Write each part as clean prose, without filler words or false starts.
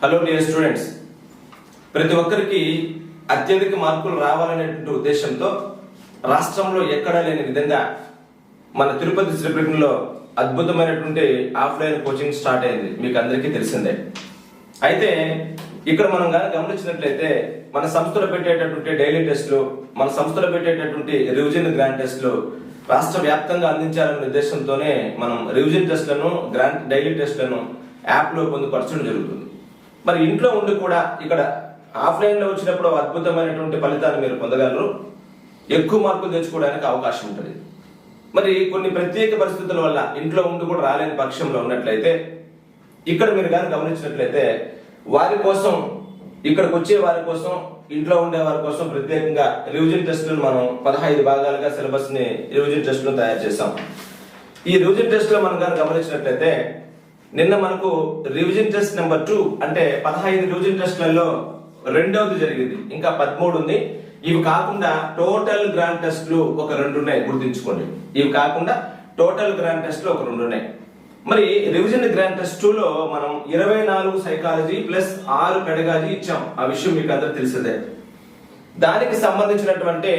Hello dear students, ప్రతి ఒక్కరికి అత్యధిక మార్కులు రావాలనేటువంటి ఉద్దేశంతో రాష్ట్రంలో ఎక్కడా లేని విధంగా మన తిరుపతి శ్రీపీఠంలో అద్భుతమైనటువంటి ఆఫ్లైన్ కోచింగ్ స్టార్ట్ అయింది. మీకు అందరికీ తెలిసిందే. అయితే ఇక్కడ మనం గమనించినట్లయితే మన సంస్థలో పెట్టేటటువంటి డైలీ టెస్టులు, మన సంస్థలో పెట్టేటటువంటి రివిజన్ గ్రాండ్ టెస్టులు రాష్ట్ర వ్యాప్తంగా అందించాలనే ఉద్దేశంతోనే మనం రివిజన్ టెస్టులను, గ్రాండ్ డైలీ టెస్టులను యాప్లో పొందుపరచడం జరుగుతుంది. మరి ఇంట్లో ఉండి కూడా ఇక్కడ ఆఫ్లైన్లో వచ్చినప్పుడు అద్భుతమైనటువంటి ఫలితాన్ని మీరు పొందగలరు, ఎక్కువ మార్కులు తెచ్చుకోవడానికి అవకాశం ఉంటుంది. మరి కొన్ని ప్రత్యేక పరిస్థితుల వల్ల ఇంట్లో ఉండి కూడా రాలేని పక్షంలో ఉన్నట్లయితే ఇక్కడ మీరు కానీ గమనించినట్లయితే వారి కోసం, ఇక్కడికి వచ్చే వారి కోసం, ఇంట్లో ఉండే వారి కోసం ప్రత్యేకంగా రివిజన్ టెస్టులను మనం 15 భాగాలుగా సిలబస్ ని రివిజన్ టెస్టులను తయారు చేసాం. ఈ రివిజన్ టెస్ట్ లో మనం కానీ గమనించినట్లయితే నిన్న మనకు రివిజన్ టెస్ట్ నెంబర్ 2 అంటే 15 రివిజన్ టెస్ట్లలో రెండవది జరిగింది. ఇంకా 13 ఉంది. ఇవి కాకుండా టోటల్ గ్రాండ్ టెస్ట్లు ఒక 2 ఉన్నాయి, గుర్తుంచుకోండి. ఇవి కాకుండా టోటల్ గ్రాండ్ టెస్ట్లు ఒక 2 ఉన్నాయి. మరి రివిజన్ గ్రాండ్ టెస్ట్ 2 లో మనం 24 సైకాలజీ ప్లస్ 6 పెడగాజీ ఇచ్చాం. ఆ విషయం మీకు అందరూ తెలిసిందే. దానికి సంబంధించినటువంటి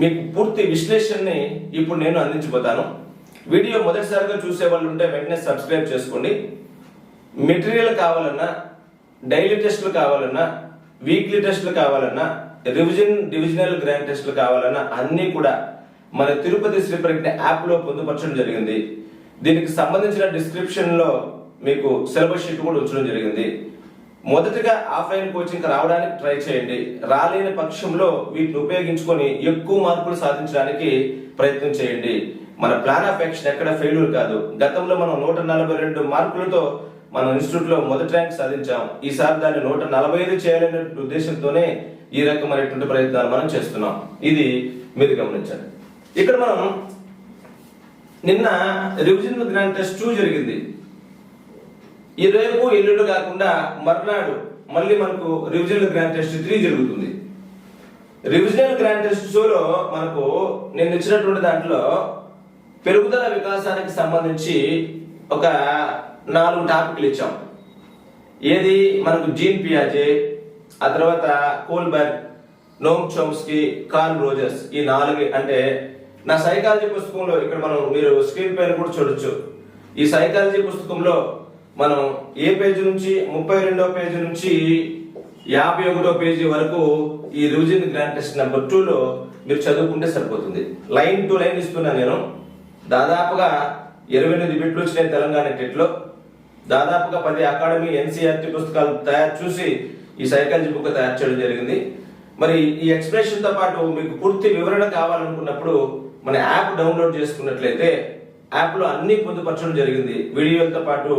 మీకు పూర్తి విశ్లేషణని ఇప్పుడు నేను అందించబోతాను. వీడియో మొదటిసారిగా చూసే వాళ్ళు ఉంటే వెంటనే సబ్స్క్రైబ్ చేసుకోండి. మెటీరియల్ కావాలన్నా, డైలీ టెస్టులు కావాలన్నా, వీక్లీ టెస్టులు కావాలన్నా, డివిజనల్ గ్రాండ్ టెస్టులు కావాలన్నా అన్ని కూడా మన తిరుపతి శ్రీప్రజ్ఞ యాప్ లో పొందుపరచడం జరిగింది. దీనికి సంబంధించిన డిస్క్రిప్షన్ లో మీకు సిలబస్ షీట్ కూడా ఉంచడం జరిగింది. మొదటగా ఆఫ్లైన్ కోచింగ్ రావడానికి ట్రై చేయండి. రాలేని పక్షంలో వీటిని ఉపయోగించుకొని ఎక్కువ మార్కులు సాధించడానికి ప్రయత్నం చేయండి. మన ప్లాన్ ఆఫ్ యాక్షన్ ఎక్కడ ఫెయిల్యూర్ కాదు. గతంలో మనం 142 మార్కులతో మన ఇన్స్టిట్యూట్ లో మొదటి ర్యాంక్ సాధించాం. ఈసారి దాన్ని 145 చేయాలనే ఉద్దేశంతోనే ఈ రకమైనటువంటి ప్రయత్నాలు మనం చేస్తున్నాం. ఇది మీరు గమనించండి. ఇక్కడ మనం నిన్న రివిజన్ గ్రాండ్ టెస్ట్ 2 జరిగింది. ఈ రేపు ఎల్లుండి కాకుండా మర్నాడు మళ్ళీ మనకు రివిజనల్ గ్రాండ్ టెస్ట్ 3 జరుగుతుంది. రివిజనల్ గ్రాండ్ టెస్ట్ 2 లో మనకు నేను ఇచ్చినటువంటి దాంట్లో పెరుగుదల వికాసానికి సంబంధించి ఒక 4 టాపిక్లు ఇచ్చాం. ఏది మనకు జీన్ పియాజే, ఆ తర్వాత కోల్బర్గ్, నోమ్ చోమ్స్కీ, కార్ల్ రోజర్స్. ఈ 4 అంటే నా సైకాలజీ పుస్తకంలో ఇక్కడ మీరు స్క్రీన్ పైన కూడా చూడొచ్చు. ఈ సైకాలజీ పుస్తకంలో మనం ఏ పేజీ నుంచి 32వ పేజీ నుంచి 51వ పేజీ వరకు ఈ రివిజన్ గ్రాండ్ టెస్ట్ నెంబర్ 2 లో మీరు చదువుకుంటే సరిపోతుంది. లైన్ టు లైన్ ఇస్తున్నా నేను. దాదాపుగా 28 బిట్లు వచ్చినాయి తెలంగాణ టెట్ లో. దాదాపుగా 10 అకాడమీ NCERT పుస్తకాలు తయారు చూసి ఈ సైకాలజీ బుక్ తయారు చేయడం జరిగింది. మరి ఈ ఎక్స్ప్లెనేషన్ తో పాటు మీకు పూర్తి వివరణ కావాలనుకున్నప్పుడు మన యాప్ డౌన్లోడ్ చేసుకున్నట్లయితే యాప్ లో అన్ని పొందుపరచడం జరిగింది. వీడియోలతో పాటు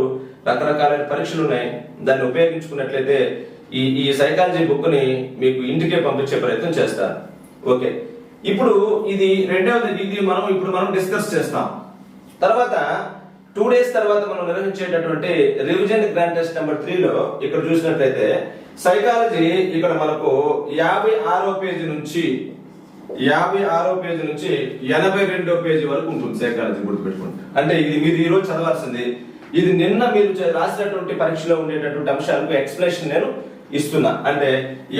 రకరకాలైన పరీక్షలు ఉన్నాయి. దాన్ని ఉపయోగించుకున్నట్లయితే ఈ సైకాలజీ బుక్ ని మీకు ఇంటికే పంపించే ప్రయత్నం చేస్తారు. ఓకే, ఇప్పుడు ఇది రెండవది. ఇది మనం డిస్కస్ చేస్తాం. తర్వాత 2 డేస్ తర్వాత మనం నిర్వహించేటటువంటి రివిజన్ గ్రాండ్ టెస్ట్ నెంబర్ 3 లో ఇక్కడ చూసినట్లయితే సైకాలజీ ఇక్కడ మనకు 56వ పేజీ నుంచి 82వ పేజీ వరకు ఉంటుంది. సైకాలజీ గుర్తుపెట్టుకోండి. అంటే ఇది మీరు ఈ రోజు చదవాల్సింది. ఇది నిన్న మీరు రాసినటువంటి పరీక్షలో ఉండేటటువంటి అంశాలకు ఎక్స్ప్లెనేషన్ నేను ఇస్తున్నా. అంటే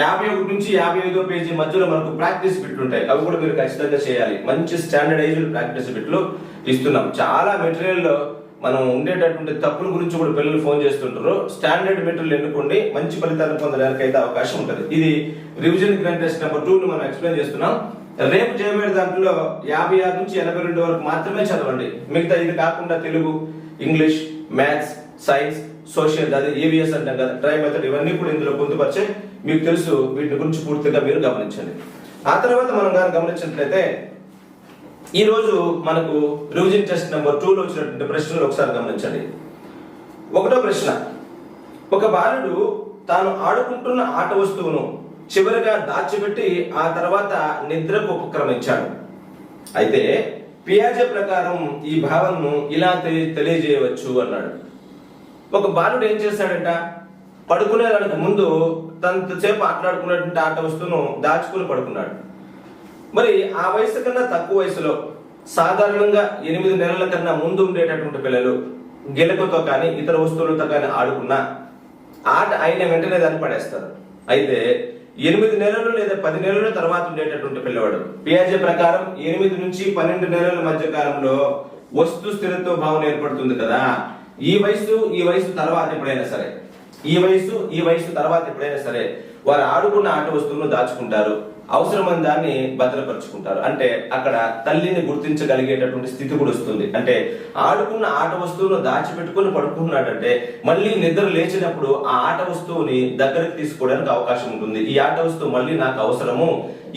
51 నుంచి 55వ పేజీ మధ్యలో మనకు ప్రాక్టీస్ బిట్లు ఉంటాయి. అవి కూడా మీరు ఖచ్చితంగా చేయాలి. మంచి స్టాండర్డైజ్డ్ ప్రాక్టీస్ బిట్లు ఇస్తున్నాం. చాలా మెటీరియల్ లో మనం ఉండేటటువంటి తప్పుల గురించి కూడా పిల్లలు ఫోన్ చేస్తుంటారు. స్టాండర్డ్ మెటీరియల్ ఎన్నుకోండి, మంచి ఫలితాలను పొందడానికి అయితే అవకాశం ఉంటుంది. ఇది రివిజన్ గ్రాండ్ టెస్ట్ నెంబర్ 2 ను మనం ఎక్స్ప్లెయిన్ చేస్తున్నాం. రేపు చేయబడే దాంట్లో 56 నుంచి 82 వరకు మాత్రమే చదవండి. మిగతా ఇది కాకుండా Telugu, English, maths, science, social, అది EVS అంటాం కదా, ట్రై మెథడ్, ఇవన్నీ కూడా ఇందులో పొందుపరిచే మీకు తెలుసు. వీటి గురించి పూర్తిగా మీరు గమనించండి. ఆ తర్వాత మనం గమనించినట్లయితే ఈ రోజు మనకు రివిజన్ టెస్ట్ నెంబర్ 2 లో వచ్చినటువంటి ప్రశ్నలు ఒకసారి గమనించండి. 1వ ప్రశ్న, ఒక బాలుడు తాను ఆడుకుంటున్న ఆట వస్తువును చివరిగా దాచిపెట్టి ఆ తర్వాత నిద్రకు ఉపక్రమించాడు. అయితే పియాజే ప్రకారం ఈ భావనను ఇలా తెలియజేయవచ్చు అన్నాడు. ఒక బాలుడు ఏం చేశాడంట, పడుకునేదానికి ముందు తనసేపు ఆటలాడుకున్నటువంటి ఆట వస్తువును దాచుకుని పడుకున్నాడు. మరి ఆ వయసు కన్నా తక్కువ వయసులో, సాధారణంగా 8 నెలల కన్నా ముందు ఉండేటటువంటి పిల్లలు గిలకతో కానీ ఇతర వస్తువులతో కానీ ఆడుకున్నా ఆట అయిన వెంటనే దాన్ని పడేస్తారు. అయితే 8 నెలలు లేదా 10 నెలల తర్వాత ఉండేటటువంటి పిల్లవాడు పియాజే ప్రకారం 8 నుంచి 12 నెలల మధ్య కాలంలో వస్తు స్థిరత్వ భావన ఏర్పడుతుంది కదా. ఈ వయసు తర్వాత ఎప్పుడైనా సరే ఈ వయసు తర్వాత ఎప్పుడైనా సరే వారు ఆడుకున్న ఆట వస్తువులను దాచుకుంటారు, అవసరమైన దాన్ని భద్రపరుచుకుంటారు. అంటే అక్కడ తల్లిని గుర్తించగలిగేటటువంటి స్థితి కూడా వస్తుంది. అంటే ఆడుకున్న ఆట వస్తువును దాచిపెట్టుకుని పడుకున్నాడంటే మళ్ళీ నిద్ర లేచినప్పుడు ఆ ఆట వస్తువుని దగ్గరకు తీసుకోవడానికి అవకాశం ఉంటుంది. ఈ ఆట వస్తువు మళ్ళీ నాకు అవసరము,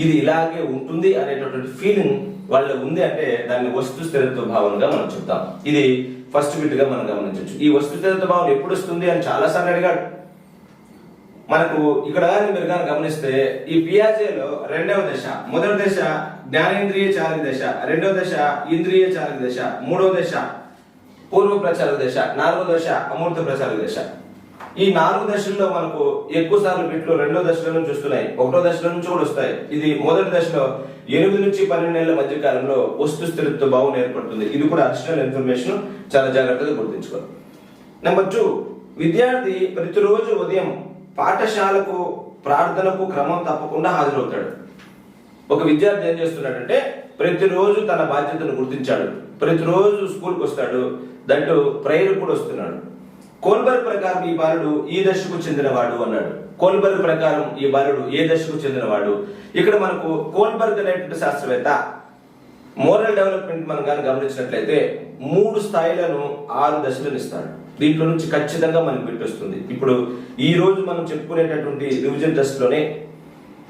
ఇది ఇలాగే ఉంటుంది అనేటటువంటి ఫీలింగ్ వాళ్ళ ఉంది. అంటే దాన్ని వస్తు స్థిరత్వ భావనగా మనం చెప్తాం. ఇది ఫస్ట్ బిట్ గా మనం గమనించవచ్చు. ఈ వస్తు స్థిరత్వ భావన ఎప్పుడు వస్తుంది అని చాలా సార్లు అడిగాడు. మనకు ఇక్కడ మీరు కానీ గమనిస్తే ఈ పియాజేలో రెండవ దశ, మొదటి దశ జ్ఞానేంద్రియ చాలక దశ, రెండవ దశ ఇంద్రియ చాలక దశ, మూడవ దశ పూర్వ ప్రచారక దశ, నాలుగో దశ అమూర్త ప్రచారక దశ. ఈ 4 దశల్లో మనకు ఎక్కువ సార్లు బిట్లు రెండో దశలో నుంచి వస్తున్నాయి, ఒకటో దశలో నుంచి కూడా వస్తాయి. ఇది మొదటి దశలో 8 నుంచి 12 నెలల మధ్య కాలంలో వస్తు స్థిరత్వ భావన ఏర్పడుతుంది. ఇది కూడా అడిషనల్ ఇన్ఫర్మేషన్, చాలా జాగ్రత్తగా గుర్తుంచుకోవాలి. నెంబర్ 2, విద్యార్థి ప్రతిరోజు ఉదయం పాఠశాలకు ప్రార్థనకు క్రమం తప్పకుండా హాజరవుతాడు. ఒక విద్యార్థి ఏం చేస్తున్నాడంటే ప్రతిరోజు తన బాధ్యతను గుర్తించాడు, ప్రతిరోజు స్కూల్కి వస్తాడు, దాంట్లో ప్రేయర్ కూడా వస్తున్నాడు. కోల్బర్గ్ ప్రకారం ఈ బాలుడు ఈ దశకు చెందినవాడు అన్నాడు. కోల్బర్గ్ ప్రకారం ఈ బాలుడు ఏ దశకు చెందినవాడు. ఇక్కడ మనకు కోల్బర్గ్ అనేటువంటి శాస్త్రవేత్త మోరల్ డెవలప్మెంట్ మనం కానీ గమనించినట్లయితే 3 స్థాయిలను 6 దశలను ఇస్తాడు. దీంట్లో నుంచి ఖచ్చితంగా మనకు బిట్ వస్తుంది. ఇప్పుడు ఈ రోజు మనం చెప్పుకునేటటువంటి రివిజన్ టెస్ట్ లోనే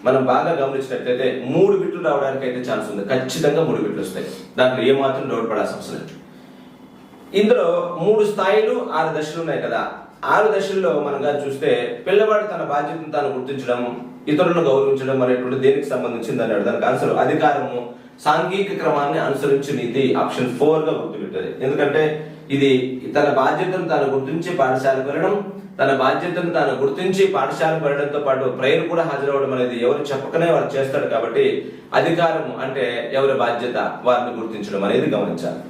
మనం బాగా గమనించినట్లయితే 3 బిట్లు రావడానికి అయితే ఛాన్స్ ఉంది. ఖచ్చితంగా 3 బిట్లు వస్తాయి, దాంట్లో ఏమాత్రం డౌట్ పడాల్సిన అవసరం లేదు. ఇందులో 3 స్థాయిలు 6 దశలు ఉన్నాయి కదా. 6 దశల్లో మనం కానీ చూస్తే పిల్లవాడు తన బాధ్యతను తాను గుర్తించడం, ఇతరులను గౌరవించడం అనేటువంటి దేనికి సంబంధించింది అన్నాడు. దానికి ఆన్సర్ అధికారము, సాంఘిక క్రమాన్ని అనుసరించి నీతి, ఆప్షన్ 4 గా గుర్తుపెట్టేది. ఎందుకంటే ఇది తన బాధ్యతను తాను గుర్తించి పాఠశాలకు వెళ్ళడం, తన బాధ్యతను తాను గుర్తించి పాఠశాలకు వెళ్ళడంతో పాటు ప్రేయర్ కూడా హాజరవడం అనేది ఎవరు చెప్పకనే వారు చేస్తాడు. కాబట్టి అధికారం అంటే ఎవరి బాధ్యత వారిని గుర్తించడం అనేది గమనించాలి.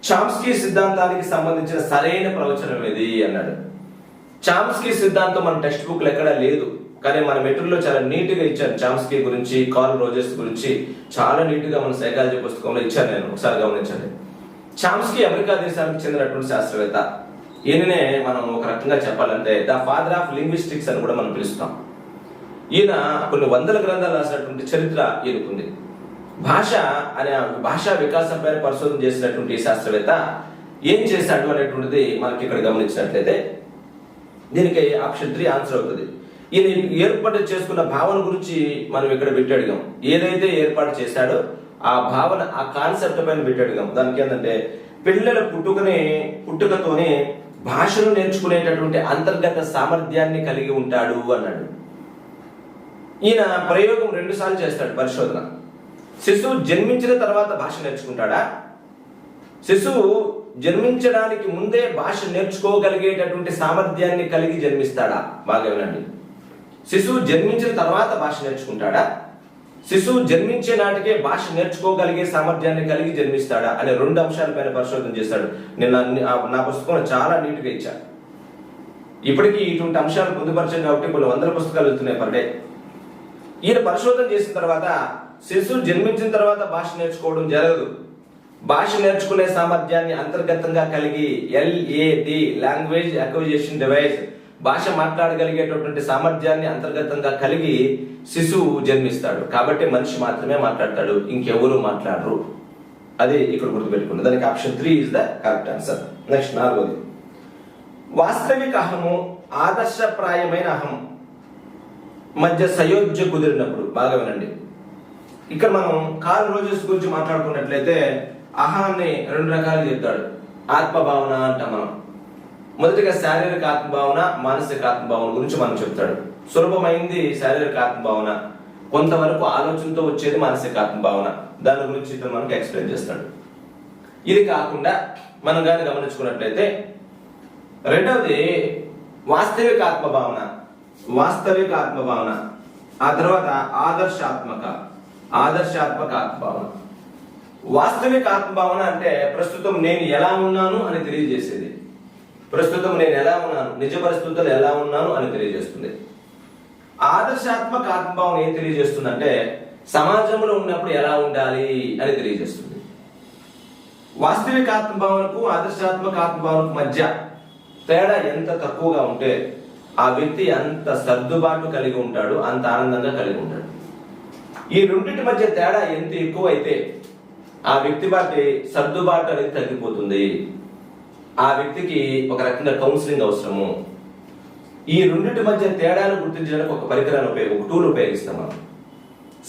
చామ్స్కీ సిద్ధాంతానికి సంబంధించిన సరైన ప్రవచనం ఏది అన్నాడు. చామ్స్కీ సిద్ధాంతం మన టెక్స్ట్ బుక్ లో ఎక్కడా లేదు, కానీ మన మెటీరియల్లో చాలా నీట్ గా ఇచ్చాను. చామ్స్కీ గురించి, కార్ల్ రోజర్స్ గురించి చాలా నీట్ గా మన సైకాలజీ పుస్తకంలో ఇచ్చాను, నేను ఒకసారి గమనించండి. చామ్స్కీ అమెరికా దేశానికి చెందినటువంటి శాస్త్రవేత్త. ఈయననే మనం ఒక రకంగా చెప్పాలంటే ద ఫాదర్ ఆఫ్ లింగ్విస్టిక్స్ అని కూడా మనం పిలుస్తాం. ఈయన కొన్ని 100 గ్రంథాలు రాసినటువంటి చరిత్ర ఈయనకుంది. భాష అనే భాషా వికాసం పైన పరిశోధన చేసినటువంటి శాస్త్రవేత్త ఏం చేశాడు అనేటువంటిది మనకి ఇక్కడ గమనించినట్లయితే దీనికి ఆప్షన్ 3 ఆన్సర్ అవుతుంది. ఈయన ఏర్పాటు చేసుకున్న భావన గురించి మనం ఇక్కడ పెట్టాడుగాం. ఏదైతే ఏర్పాటు చేశాడో ఆ భావన, ఆ కాన్సెప్ట్ పైన పెట్టాడుగాం. దానికి ఏంటంటే పిల్లల పుట్టుకతోనే భాషను నేర్చుకునేటటువంటి అంతర్గత సామర్థ్యాన్ని కలిగి ఉంటాడు అన్నాడు. ఈయన ప్రయోగం 2 సార్లు చేస్తాడు పరిశోధన. శిశువు జన్మించిన తర్వాత భాష నేర్చుకుంటాడా, శిశువు జన్మించడానికి ముందే భాష నేర్చుకోగలిగేటటువంటి సామర్థ్యాన్ని కలిగి జన్మిస్తాడా? బాగా వినండి. శిశువు జన్మించిన తర్వాత భాష నేర్చుకుంటాడా, శిశువు జన్మించే నాటికే భాష నేర్చుకోగలిగే సామర్థ్యాన్ని కలిగి జన్మిస్తాడా అనే 2 అంశాలపైన పరిశోధన చేస్తాడు. నేను నా పుస్తకంలో చాలా నీట్ గా ఇచ్చాను. ఇప్పటికీ ఇటువంటి అంశాలు పొందుపరిచాను కాబట్టి కొన్ని 100 పుస్తకాలు వెళ్తున్నాయి పర్ డే. ఈయన పరిశోధన చేసిన తర్వాత శిశువు జన్మించిన తర్వాత భాష నేర్చుకోవడం జరగదు. భాష నేర్చుకునే సామర్థ్యాన్ని అంతర్గతంగా కలిగి LAD లాంగ్వేజ్ అక్విజిషన్ డివైస్, భాష మాట్లాడగలిగేటటువంటి సామర్థ్యాన్ని అంతర్గతంగా కలిగి శిశువు జన్మిస్తాడు. కాబట్టి మనిషి మాత్రమే మాట్లాడతాడు, ఇంకెవరు మాట్లాడరు. అది ఇక్కడ గుర్తుపెట్టుకున్నది. దానికి option 3 is the correct answer. Next 4వది, వాస్తవిక అహము ఆదర్శప్రాయమైన అహం మధ్య సయోధ్య కుదిరినప్పుడు. బాగా వినండి. ఇక్కడ మనం కార్ల్ రోజర్స్ గురించి మాట్లాడుకున్నట్లయితే అహాన్ని 2 రకాలుగా చెప్తాడు. ఆత్మభావన అంటాం మనం. మొదటిగా శారీరక ఆత్మభావన, మానసిక ఆత్మభావన గురించి మనం చెప్తాడు. సులభమైంది శారీరక ఆత్మభావన, కొంతవరకు ఆలోచనతో వచ్చేది మానసిక ఆత్మభావన. దాని గురించి ఇతను మనకు ఎక్స్ప్లెయిన్ చేస్తాడు. ఇది కాకుండా మనం కానీ గమనించుకున్నట్లయితే రెండవది వాస్తవిక ఆత్మభావన, ఆ తర్వాత ఆదర్శాత్మక ఆత్మభావన. వాస్తవిక ఆత్మభావన అంటే ప్రస్తుతం నేను ఎలా ఉన్నాను అని తెలియజేసేది. ప్రస్తుతం నేను ఎలా ఉన్నాను, నిజ పరిస్థితుల్లో ఎలా ఉన్నాను అని తెలియజేస్తుంది. ఆదర్శాత్మక ఆత్మభావం ఏం తెలియజేస్తుందంటే సమాజంలో ఉన్నప్పుడు ఎలా ఉండాలి అని తెలియజేస్తుంది. వాస్తవిక ఆత్మభావనకు ఆదర్శాత్మక ఆత్మభావనకు మధ్య తేడా ఎంత తక్కువగా ఉంటే ఆ వ్యక్తి అంత సర్దుబాటు కలిగి ఉంటాడు, అంత ఆనందంగా కలిగి ఉంటాడు. ఈ రెండింటి మధ్య తేడా ఎంత ఎక్కువ అయితే ఆ వ్యక్తి బట్టి సర్దుబాటు అనేది తగ్గిపోతుంది. ఆ వ్యక్తికి ఒక రకంగా కౌన్సిలింగ్ అవసరము. ఈ రెండింటి మధ్య తేడాను గుర్తించడానికి ఒక పరికరాన్ని ఒక టూల్ ఉపయోగిస్తాం మనం.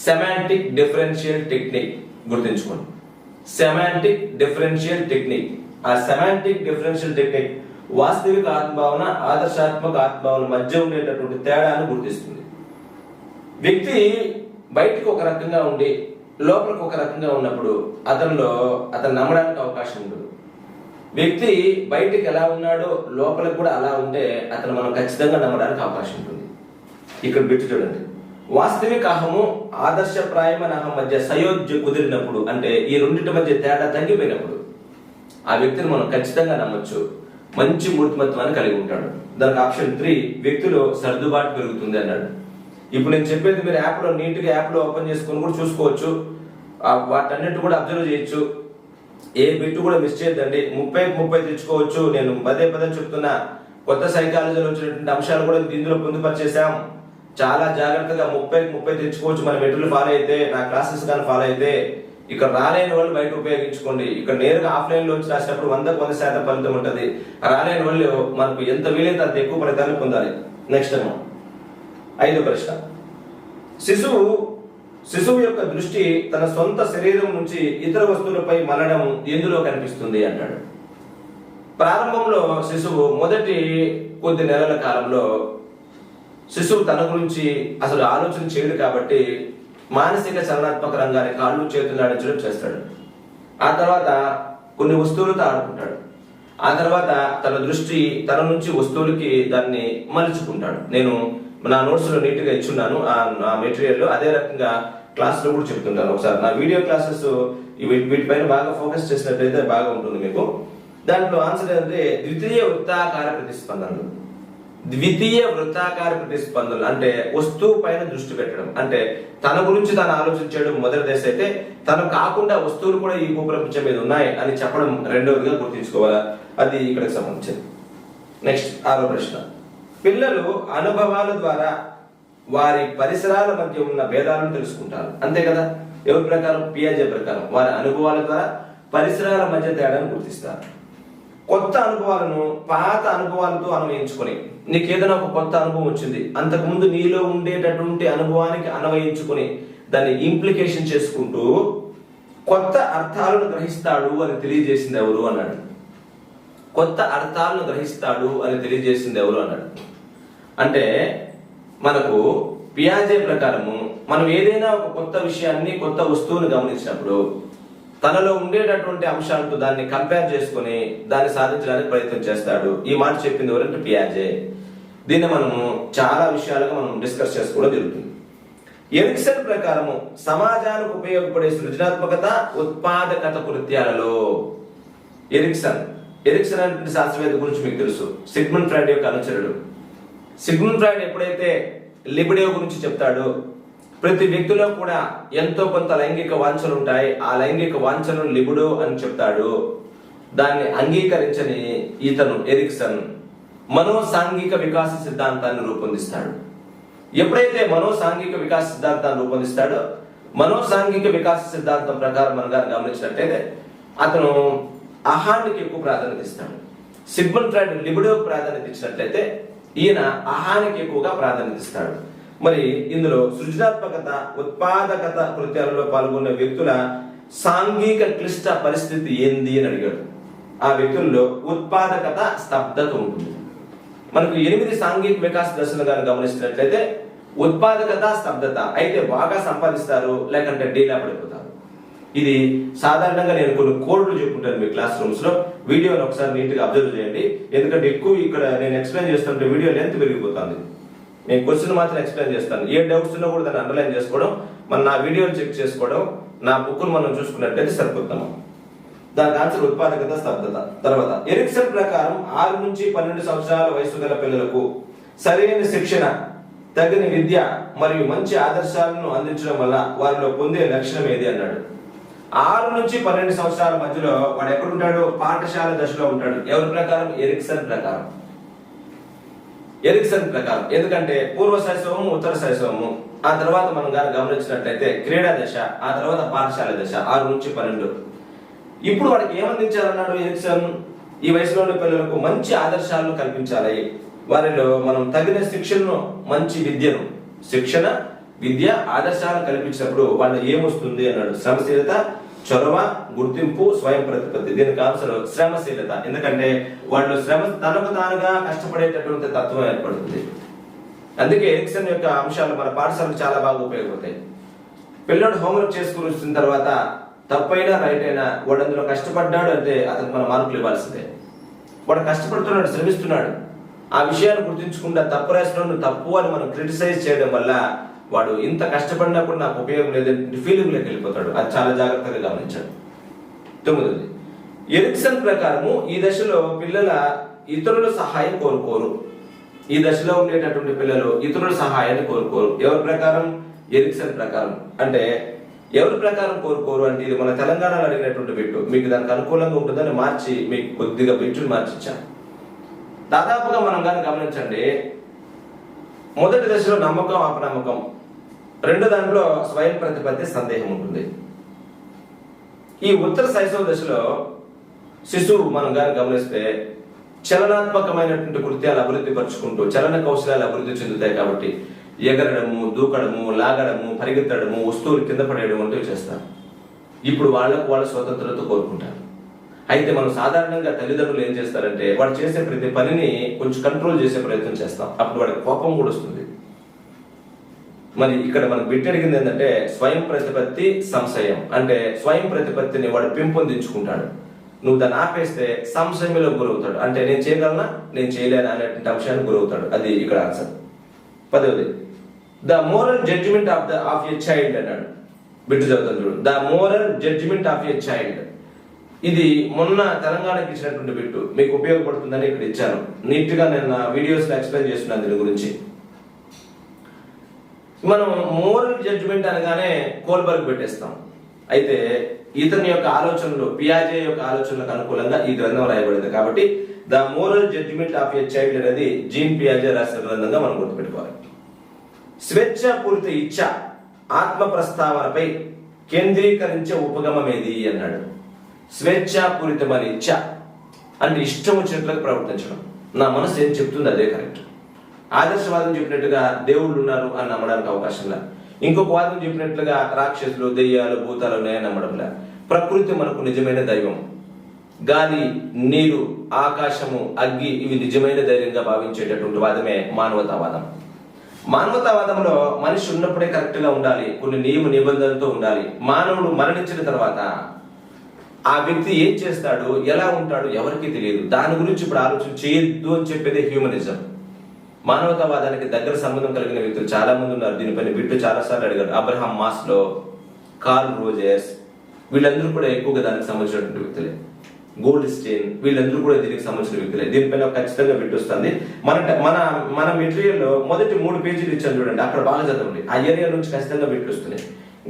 సెమాంటిక్ డిఫరెన్షియల్ టెక్నిక్ గుర్తించుకోండి. Semantic differential technique. ఆ సెమాంటిక్ డిఫరెన్షియల్ టెక్నిక్ వాస్తవిక ఆత్మభావన ఆదర్శాత్మక ఆత్మభావన మధ్య ఉండేటటువంటి తేడాను గుర్తిస్తుంది. వ్యక్తి బయటకు ఒక రకంగా ఉండి లోపలికి ఒక రకంగా ఉన్నప్పుడు అతను నమ్మడానికి అవకాశం ఉండదు. వ్యక్తి బయటికి ఎలా ఉన్నాడో లోపలికి కూడా అలా ఉంటే అతను మనం ఖచ్చితంగా నమ్మడానికి అవకాశం ఉంటుంది. ఇక్కడ బిట్టు చూడండి. వాస్తవిక అహము ఆదర్శప్రాయమైన అహం మధ్య సయోధ్య కుదిరినప్పుడు, అంటే ఈ రెండింటి మధ్య తేడా తగ్గిపోయినప్పుడు ఆ వ్యక్తిని మనం ఖచ్చితంగా నమ్మొచ్చు. మంచి మూర్తిమత్వాన్ని కలిగి ఉంటాడు. దానికి ఆప్షన్ 3, వ్యక్తిలో సర్దుబాటు పెరుగుతుంది అన్నాడు. ఇప్పుడు నేను చెప్పేది మీరు యాప్లో ఓపెన్ చేసుకొని కూడా చూసుకోవచ్చు. వాటన్నిటి కూడా అబ్జర్వ్ చేయొచ్చు. ఏ బిట్టు కూడా మిస్ చేయొద్దండి. 30 తెచ్చుకోవచ్చు. నేను పదే చెప్తున్నా, కొత్త సైకాలజీలో వచ్చినటువంటి అంశాలు కూడా ఇందులో పొందుపరిచేసాం. చాలా జాగ్రత్తగా 30 తెచ్చుకోవచ్చు. మన మెటీరియల్ ఫాలో అయితే, నా క్లాసెస్ కానీ ఫాలో అయితే. ఇక్కడ రాలేని వాళ్ళు బయట ఉపయోగించుకోండి. ఇక్కడ నేరుగా ఆఫ్లైన్ లో వచ్చి రాసినప్పుడు 100% ఫలితం ఉంటుంది. రాలేని వాళ్ళు మనకు ఎంత వీలైతే అంత ఎక్కువ ఫలితాన్ని పొందాలి. నెక్స్ట్ 5వ ప్రశ్న. శిశువు యొక్క దృష్టి తన సొంత శరీరం నుంచి ఇతర వస్తువులపై మలడం ఎందులో కనిపిస్తుంది అంటాడు. ప్రారంభంలో శిశువు మొదటి కొద్ది నెలల కాలంలో శిశువు తన గురించి అసలు ఆలోచన చేయడు కాబట్టి మానసిక చలనాత్మక రంగాన్ని కాళ్ళు చేతులు ఆడించడం చేస్తాడు. ఆ తర్వాత కొన్ని వస్తువులతో ఆడుకుంటాడు. ఆ తర్వాత తన దృష్టి తన నుంచి వస్తువులకి దాన్ని మలుచుకుంటాడు. నేను నా నోట్స్ లో నీట్ గా ఇచ్చున్నాను ఆ మెటీరియల్ లో. అదే రకంగా క్లాస్ లో కూడా చెప్తుంటాను. ఒకసారి నా వీడియో క్లాసెస్ వీటిపైన బాగా ఫోకస్ చేసినట్లయితే బాగా ఉంటుంది మీకు. దాంట్లో ఆన్సర్ ఏంటంటే ద్వితీయ వృత్తాకార ప్రతిస్పందనలు అంటే వస్తువు పైన దృష్టి పెట్టడం. అంటే తన గురించి తాను ఆలోచించడం మొదటి దశ అయితే, తను కాకుండా వస్తువులు కూడా ఈ భూప్రపంచం మీద ఉన్నాయి అని చెప్పడం రెండవదిగా గుర్తించుకోవాలా. అది ఇక్కడికి సంబంధించింది. నెక్స్ట్ 6వ ప్రశ్న. పిల్లలు అనుభవాల ద్వారా వారి పరిసరాల మధ్య ఉన్న భేదాలను తెలుసుకుంటారు. అంతే కదా? ఎవరి ప్రకారం? పియాజే ప్రకారం వారి అనుభవాల ద్వారా పరిసరాల మధ్య తేడాను గుర్తిస్తారు. కొత్త అనుభవాలను పాత అనుభవాలతో అన్వయించుకొని, నీకేదైనా ఒక కొత్త అనుభవం వచ్చింది, అంతకుముందు నీలో ఉండేటటువంటి అనుభవానికి అన్వయించుకొని దాన్ని ఇంప్లికేషన్ చేసుకుంటూ కొత్త అర్థాలను గ్రహిస్తాడు అని తెలియజేసింది ఎవరు అన్నాడు. కొత్త అర్థాలను గ్రహిస్తాడు అని తెలియజేసింది ఎవరు అన్నాడు. అంటే మనకు పియాజే ప్రకారము మనం ఏదైనా ఒక కొత్త విషయాన్ని, కొత్త వస్తువును గమనించినప్పుడు తనలో ఉండేటటువంటి అంశాలతో దాన్ని కంపేర్ చేసుకుని దాన్ని సాధించడానికి ప్రయత్నం చేస్తాడు. ఈ మాట చెప్పింది ఎవరంటే పియాజే. దీన్ని మనము చాలా విషయాలుగా మనం డిస్కస్ చేసుకోవడం జరుగుతుంది. ఎరిక్సన్ ప్రకారము సమాజానికి ఉపయోగపడే సృజనాత్మకత, ఉత్పాదకత కృత్యాలలో ఎరిక్సన్ అంటే శాస్త్రవేత్త గురించి మీకు తెలుసు. సిగ్మండ్ ఫ్రాయిడ్ యొక్క అనుచరుడు. సిగ్మండ్ ఫ్రాయిడ్ ఎప్పుడైతే లిబిడో గురించి చెప్తాడో, ప్రతి వ్యక్తిలో కూడా ఎంతో కొంత లైంగిక వాంఛలు ఉంటాయి, ఆ లైంగిక వాంఛను లిబిడో అని చెప్తాడు. దాన్ని అంగీకరించని ఇతను ఎరిక్సన్ మనోసాంఘిక వికాస సిద్ధాంతాన్ని రూపొందిస్తాడు. ఎప్పుడైతే మనోసాంఘిక వికాస సిద్ధాంతాన్ని రూపొందిస్తాడో, మనోసాంఘిక వికాస సిద్ధాంతం ప్రకారం మనం గమనించినట్లయితే అతను అహానికి ఎక్కువ ప్రాధాన్యత ఇస్తాడు. సిగ్మండ్ ఫ్రాయిడ్ లిబిడోకి ప్రాధాన్యత ఇచ్చినట్లయితే ఈయన అహానికి ఎక్కువగా ప్రాధాన్యత ఇస్తాడు. మరి ఇందులో సృజనాత్మకత, ఉత్పాదకత కృత్యాలలో పాల్గొన్న వ్యక్తుల సాంఘిక క్లిష్ట పరిస్థితి ఏంది అని అడిగాడు. ఆ వ్యక్తుల్లో ఉత్పాదకత, స్తబ్దత ఉంటుంది. మనకు 8 సాంఘిక వికాస దశలు గాని గమనించినట్లయితే ఉత్పాదకత, స్తబ్దత అయితే బాగా సంపాదిస్తారు, లేకంటే డీలా పడిపోతారు. ఇది సాధారణంగా నేను కొన్ని కోడ్లు చెప్పుకుంటాను మీ క్లాస్ రూమ్స్ లో. వీడియోని ఒకసారి నీట్ గా అబ్జర్వ్ చేయండి. ఎందుకంటే ఎక్కువ ఇక్కడ నేను ఎక్స్ప్లెయిన్ చేస్తుంటే వీడియో లెంత్ పెరిగిపోతుంది. నేను క్వశ్చన్ మాత్రం ఎక్స్ప్లెయిన్ చేస్తాను. ఏ డౌట్స్ ఉన్నా కూడా దాన్ని అండర్లైన్ చేసుకోవడం, మన నా వీడియోలు చెక్ చేసుకోవడం, నా బుక్ను మనం చూసుకున్నట్టయితే సరిపోతాము. దానికి ఆన్సర్ ఉత్పాదకత, స్తబ్దత. తర్వాత ఎరిక్సన్ ప్రకారం 6 నుంచి 12 సంవత్సరాల వయసు గల పిల్లలకు సరైన శిక్షణ, తగిన విద్య మరియు మంచి ఆదర్శాలను అందించడం వల్ల వారిలో పొందే లక్షణం ఏది అన్నాడు. 6 నుంచి 12 సంవత్సరాల మధ్యలో వాడు ఎక్కడుంటాడు? పాఠశాల దశలో ఉంటాడు. ఎవరి ప్రకారం? ఎరిక్సన్ ప్రకారం. ఎరిక్సన్ ప్రకారం. ఎందుకంటే పూర్వ శైశవము, ఉత్తర శైశవము, ఆ తర్వాత మనం గమనించినట్లయితే క్రీడా దశ, ఆ తర్వాత పాఠశాల దశ, 6 నుంచి 12. ఇప్పుడు వాడికి ఏమందించాలన్నాడు ఎరిక్సన్? ఈ వయసులోని పిల్లలకు మంచి ఆదర్శాలను కల్పించాలి, వారిలో మనం తగిన శిక్షణను, మంచి విద్యను, శిక్షణ, విద్య, ఆదర్శాలను కల్పించినప్పుడు వాళ్ళు ఏమొస్తుంది అన్నాడు. శ్రమశీలత, చొరవ, గుర్తింపు, స్వయం ప్రతిపత్తి. దీనికి ఆన్సర్ శ్రమశీలత. ఎందుకంటే వాళ్ళు తనకు తానుగా కష్టపడేటటువంటి తత్వం ఏర్పడుతుంది. అందుకే ఎరిక్సన్ యొక్క అంశాలు మన పాఠశాలకు చాలా బాగా ఉపయోగపడతాయి. పిల్లడు హోంవర్క్ చేసుకుని వచ్చిన తర్వాత తప్పైనా రైట్ అయినా వాడు అందులో కష్టపడ్డాడు అంటే అతనికి మనం మార్కులు ఇవ్వాల్సిందే. వాడు కష్టపడుతున్నాడు, శ్రమిస్తున్నాడు, ఆ విషయాన్ని గుర్తించకుండా తప్పు రాసిన తప్పు అని మనం క్రిటిసైజ్ చేయడం వల్ల వాడు ఇంత కష్టపడినా కూడా నాకు ఉపయోగం లేదంటే ఫీలింగ్లోకి వెళ్ళిపోతాడు. అది చాలా జాగ్రత్తగా గమనించాడు. 9. ఎరిక్సన్ ప్రకారము ఈ దశలో పిల్లల ఇతరుల సహాయం కోరుకోరు. ఈ దశలో ఉండేటటువంటి పిల్లలు ఇతరుల సహాయాన్ని కోరుకోరు. ఎవరి ప్రకారం? ఎరిక్సన్ ప్రకారం. అంటే ఎవరి ప్రకారం కోరుకోరు అంటే ఇది మన తెలంగాణలో అడిగినటువంటి బిట్టు. మీకు దానికి అనుకూలంగా ఉంటుందని మార్చి మీకు కొద్దిగా బిట్టును మార్చిచ్చాను. దాదాపుగా మనం కానీ గమనించండి, మొదటి దశలో నమ్మకం, అపనమ్మకం. రెండో దాంట్లో స్వయం ప్రతిపత్తి, సందేహం ఉంటుంది. ఈ ఉత్తర శైశవ దశలో శిశువు మనం కానీ గమనిస్తే చలనాత్మకమైనటువంటి కృత్యాలు అభివృద్ధి పరుచుకుంటూ చలన కౌశలాలు అభివృద్ధి చెందుతాయి. కాబట్టి ఎగరడము, దూకడము, లాగడము, పరిగెత్తడము, వస్తువులు కింద పడేయడం వంటివి చేస్తారు. ఇప్పుడు వాళ్ళ స్వతంత్రత కోరుకుంటారు. అయితే మనం సాధారణంగా తల్లిదండ్రులు ఏం చేస్తారంటే వాడు చేసే ప్రతి పనిని కొంచెం కంట్రోల్ చేసే ప్రయత్నం చేస్తాం. అప్పుడు వాడికి కోపం కూడా వస్తుంది. మరి ఇక్కడ మనకు బిట్ అడిగింది ఏంటంటే స్వయం ప్రతిపత్తి, సంశయం. అంటే స్వయం ప్రతిపత్తిని వాడు పెంపొందించుకుంటాడు. నువ్వు దాన్ని ఆపేస్తే సంశయంలో గురవుతాడు. అంటే నేను చేయగలనా, నేను చేయలేనా అనేటువంటి అంశానికి గురవుతాడు. అది ఇక్కడ answer. 10. The moral judgement of a child అన్నాడు. బిట్టు చదువుతాను చూడు. The moral judgement of a child. ఇది మొన్న తెలంగాణకి ఇచ్చినటువంటి బిట్టు. మీకు ఉపయోగపడుతుందని ఇక్కడ ఇచ్చాను. నీట్ గా నేను నా వీడియోస్ లో ఎక్స్ప్లెయిన్ చేస్తున్నాను దీని గురించి. మనం మోరల్ జడ్జిమెంట్ అనగానే కోల్బర్గ్ పెట్టేస్తాం. అయితే ఇతని యొక్క ఆలోచనలు, పియాజే యొక్క ఆలోచనలకు అనుకూలంగా ఈ గ్రంథం రాయబడింది. కాబట్టి the moral judgement of a child అనేది జీన్ పియాజే రాసిన గ్రంథంగా మనం గుర్తుపెట్టుకోవాలి. స్వేచ్ఛాపూరిత ఇచ్ఛ, ఆత్మ ప్రస్తావనపై కేంద్రీకరించే ఉపగమం ఏది అన్నాడు. స్వేచ్ఛాపూరితమైన ఇచ్ఛ అంటే ఇష్టం వచ్చినట్లుగా ప్రవర్తించడం. నా మనసు ఏం చెప్తుంది అదే కరెక్ట్. ఆదర్శవాదం చెప్పినట్టుగా దేవుళ్ళు ఉన్నారు అని నమ్మడానికి అవకాశం లేదు. ఇంకొక వాదం చెప్పినట్లుగా రాక్షసులు, దెయ్యాలు, భూతాలు ఉన్నాయని నమ్మడంలా. ప్రకృతి మనకు నిజమైన దైవం. గాలి, నీరు, ఆకాశము, అగ్గి ఇవి నిజమైన ధైర్యంగా భావించేటటువంటి వాదమే మానవతావాదం. మానవతావాదంలో మనిషి ఉన్నప్పుడే కరెక్ట్ గా ఉండాలి, కొన్ని నియమ నిబంధనలతో ఉండాలి. మానవుడు మరణించిన తర్వాత ఆ వ్యక్తి ఏం చేస్తాడు, ఎలా ఉంటాడు ఎవరికి తెలియదు. దాని గురించి ఇప్పుడు ఆలోచన చేయొద్దు అని చెప్పేది హ్యూమనిజం. మానవతావాదానికి దగ్గర సంబంధం కలిగిన వ్యక్తులు చాలా మంది ఉన్నారు. దీనిపైన బిట్టు చాలా సార్లు అడిగాడు. అబ్రహాం మాస్లో, కార్ల్ రోజర్స్, వీళ్ళందరూ కూడా ఎక్కువగా దానికి సంబంధించినటువంటి వ్యక్తులే. గోల్డ్ స్టైన్, వీళ్ళందరూ కూడా దీనికి సంబంధించిన వ్యక్తులే. దీనిపైన ఖచ్చితంగా బిట్టు వస్తుంది. మన మెటీరియల్ లో మొదటి 3 పేజీలు ఇచ్చాను చూడండి, అక్కడ బాగా చదవండి. ఆ ఏరియా నుంచి ఖచ్చితంగా బిట్లు వస్తున్నాయి.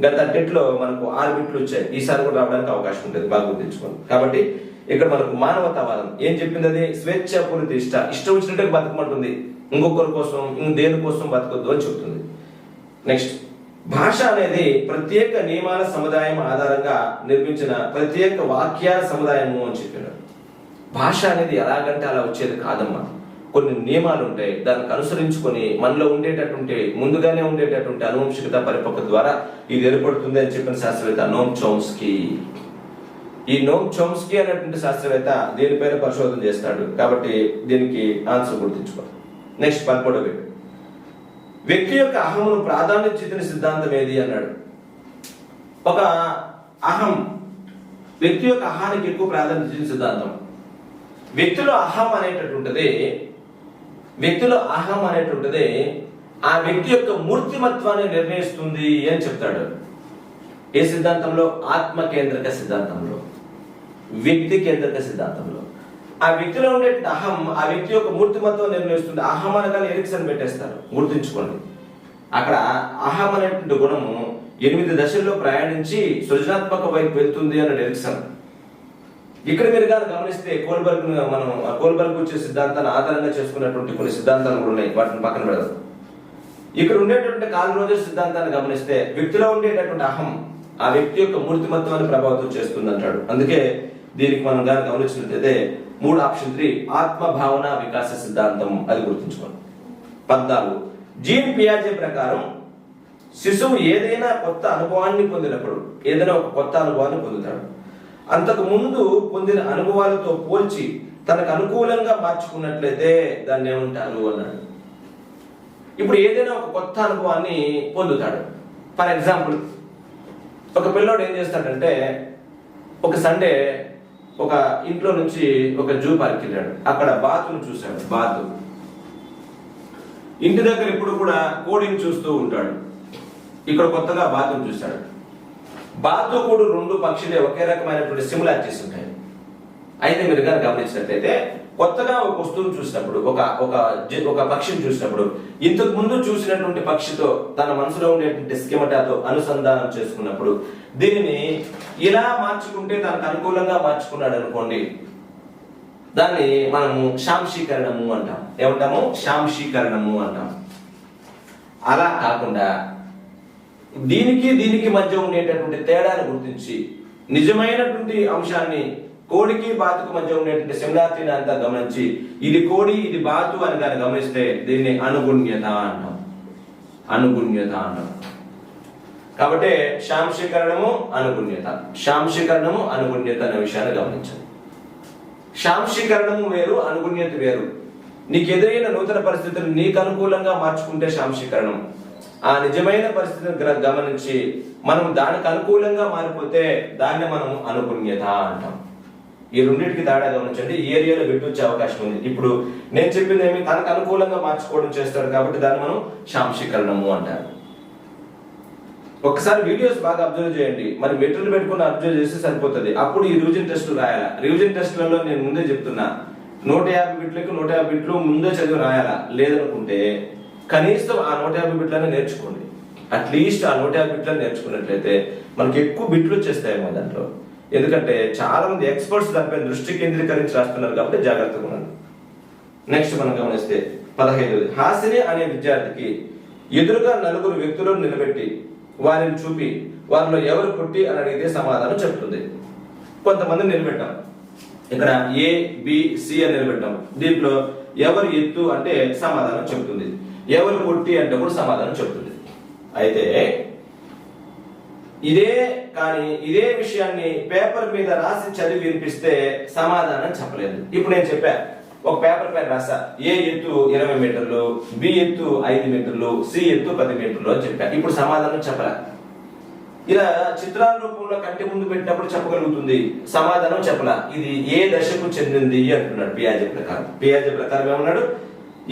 గత టెట్లో మనకు 6 బిట్లు వచ్చాయి. ఈసారి కూడా రావడానికి అవకాశం ఉంటుంది, బాగా గుర్తించుకోండి. కాబట్టి ఇక్కడ మనకు మానవతావాదం ఏం చెప్పింది? అది స్వేచ్ఛాపూరిత ఇష్టం వచ్చినట్టు బతకమంటుంది. ఇంకొకరి కోసం, దేనికోసం బతకొద్దు అని చెప్తుంది. నెక్స్ట్, భాష అనేది ప్రత్యేక నియమాల సముదాయం ఆధారంగా నిర్మించిన ప్రత్యేక వాక్యాల సముదాయము అని చెప్పినాడు. భాష అనేది ఎలాగంటే అలా వచ్చేది కాదమ్మా. కొన్ని నియమాలు ఉంటాయి, దానికి అనుసరించుకొని మనలో ఉండేటటువంటి, ముందుగానే ఉండేటటువంటి అనువంశికత పరిపక్వత ద్వారా ఇది ఏర్పడుతుంది అని చెప్పిన శాస్త్రవేత్త నోమ్ చోమ్స్కీ. ఈ నోమ్ చోమ్స్కీ అనేటువంటి శాస్త్రవేత్త దీనిపైన పరిశోధన చేస్తాడు. కాబట్టి దీనికి ఆన్సర్ గుర్తించుకోవాలి. నెక్స్ట్ 11. వ్యక్తి యొక్క అహమును ప్రాధాన్యత చెందిన సిద్ధాంతం ఏది అన్నాడు. ఒక అహం, వ్యక్తి యొక్క అహానికి ఎక్కువ ప్రాధాన్యత చెందిన సిద్ధాంతం. వ్యక్తిలో అహం అనేటువంటిది ఆ వ్యక్తి యొక్క మూర్తిమత్వాన్ని నిర్ణయిస్తుంది అని చెప్తాడు. ఏ సిద్ధాంతంలో? ఆత్మ కేంద్రక సిద్ధాంతంలో. వ్యక్తి కేంద్రక సిద్ధాంతంలో ఆ వ్యక్తిలో ఉండే అహం ఆ వ్యక్తి యొక్క మూర్తిమత్వం నిర్ణయిస్తుంది. అహం అనగానే ఎరిక్సన్ పెట్టేస్తారు, గుర్తుంచుకోండి. అక్కడ అహం అనేటువంటి గుణము 8 దశల్లో ప్రయాణించి సృజనాత్మక వైపు వెళ్తుంది అన్నాడు ఎరిక్సన్. ఇక్కడ మీరు కానీ గమనిస్తే కోల్బర్గ్ వచ్చే సిద్ధాంతాన్ని ఆధారంగా చేసుకున్నటువంటి కొన్ని సిద్ధాంతాలు కూడా ఉన్నాయి, వాటిని పక్కన పెడదాం. ఇక్కడ ఉండేటువంటి కార్ల్ రోజర్ సిద్ధాంతాన్ని గమనిస్తే వ్యక్తిలో ఉండేటటువంటి అహం ఆ వ్యక్తి యొక్క మూర్తిమత్వాన్ని ప్రభావితం చేస్తుంది అంటాడు. అందుకే దీనికి మనం కానీ గమనించినట్లయితే 3 ఆప్షన్ 3 ఆత్మభావన వికాస సిద్ధాంతం, అది గుర్తుంచుకోండి. 14 జీన్ పియాజే ప్రకారం శిశువు ఏదైనా కొత్త అనుభవాన్ని పొందినప్పుడు ఏదైనా ఒక కొత్త అనుభవాన్ని పొందుతాడు. అంతకు ముందు పొందిన అనుభవాలతో పోల్చి తనకు అనుకూలంగా మార్చుకున్నట్లయితే దాన్ని ఏమంటారు అన్నాడు. ఇప్పుడు ఏదైనా ఒక కొత్త అనుభవాన్ని పొందుతాడు. ఫర్ ఎగ్జాంపుల్, ఒక పిల్లోడు ఏం చేస్తాడంటే ఒక సండే ఒక ఇంట్లో నుంచి ఒక జూ పార్క్ వెళ్ళాడు. అక్కడ బాతును చూశాడు. బాతు ఇంటి దగ్గర ఇప్పుడు కూడా కోడిని చూస్తూ ఉంటాడు. ఇక్కడ కొత్తగా బాతును చూశాడు. బాతు కూడా 2 పక్షులే ఒకే రకమైనటువంటి సిమిలారిటీస్ ఉంటాయి. అయితే మీరు కానీ గమనించినట్లయితే కొత్తగా ఒక వస్తువును చూసినప్పుడు ఒక పక్షిని చూసినప్పుడు ఇంతకు ముందు చూసినటువంటి పక్షితో తన మనసులో ఉండేటువంటి స్కిమటాతో అనుసంధానం చేసుకున్నప్పుడు దీనిని ఇలా మార్చుకుంటే తనకు అనుకూలంగా మార్చుకున్నాడు అనుకోండి, దాన్ని మనము శాంశీకరణము అంటాం. ఏమంటాము? శాంశీకరణము అంటాం. అలా కాకుండా దీనికి మధ్య ఉండేటటువంటి తేడాను గుర్తించి నిజమైనటువంటి అంశాన్ని కోడికి బాతుకు మధ్య ఉండేటువంటి సిమిలారిటీని అంతా గమనించి ఇది కోడి ఇది బాతు అని కానీ గమనిస్తే దీన్ని అనుగుణ్యత అంటాం. అనుగుణ్యత అంటాం. కాబట్టి శాంశీకరణము అనుగుణ్యత అనే విషయాన్ని గమనించండి. శాంశీకరణము వేరు, అనుగుణ్యత వేరు. నీకు ఎదురైన నూతన పరిస్థితులు నీకు అనుకూలంగా మార్చుకుంటే శాంశీకరణం. ఆ నిజమైన పరిస్థితిని గమనించి మనం దానికి అనుకూలంగా మారిపోతే దాన్ని మనం అనుగుణ్యత అంటాం. ఈ రెండింటికి తేడా గమనించండి. ఈ ఏరియాలో బిడ్డ వచ్చే అవకాశం ఉంది. ఇప్పుడు నేను చెప్పింది ఏమి తనకు అనుకూలంగా మార్చుకోవడం చేస్తాడు కాబట్టి దాన్ని మనం శాంశీకరణము అంటారు. ఒకసారి వీడియోస్ బాగా అబ్జర్వ్ చేయండి. మరి మెటీరియల్ పెట్టుకుని అబ్జర్వ్ చేస్తే సరిపోతుంది. అప్పుడు ఈ రివిజన్ టెస్టులు రాయాలా. రివిజన్ టెస్టులలో నేను ముందే చెప్తున్నా 150 బిట్లకు 150 బిట్లు ముందే చదివి రాయాలా. లేదనుకుంటే కనీసం ఆ 150 బిట్లను నేర్చుకోండి. అట్లీస్ట్ ఆ 150 బిట్లను నేర్చుకున్నట్లయితే మనకి ఎక్కువ బిట్లు వచ్చేస్తాయేమో దాంట్లో. ఎందుకంటే చాలా మంది ఎక్స్పర్ట్స్ దానిపై దృష్టి కేంద్రీకరించి రాస్తున్నారు కాబట్టి జాగ్రత్తగా ఉండండి. నెక్స్ట్ మనం గమనిస్తే 15 హాసిని అనే విద్యార్థికి ఎదురుగా 4 వ్యక్తులను నిలబెట్టి వారిని చూపి వారిలో ఎవరు పుట్టి అని అడిగితే సమాధానం చెప్తుంది. కొంతమంది నిలబెట్టాం. ఇక్కడ ఏ బి సి అని నిలబెట్టాం. దీంట్లో ఎవరు ఎత్తు అంటే సమాధానం చెప్తుంది, ఎవరు పుట్టి అంటే కూడా సమాధానం చెప్తుంది. అయితే ఇదే విషయాన్ని పేపర్ మీద రాసి చదివి వినిపిస్తే సమాధానం చెప్పలేదు. ఇప్పుడు నేను చెప్పా, ఒక పేపర్ పైన రాసా ఏ ఎత్తు 20 మీటర్లు, బి ఎత్తు 5 మీటర్లు, సి ఎత్తు 10 మీటర్లు అని చెప్పా. ఇప్పుడు సమాధానం చెప్పలే. ఇలా చిత్రాల రూపంలో కంటి ముందు పెట్టినప్పుడు చెప్పగలుగుతుంది, సమాధానం చెప్పలా. ఇది ఏ దశకు చెందింది అంటున్నాడు పియాజే ప్రకారం. పియాజే ప్రకారం ఏమన్నాడు?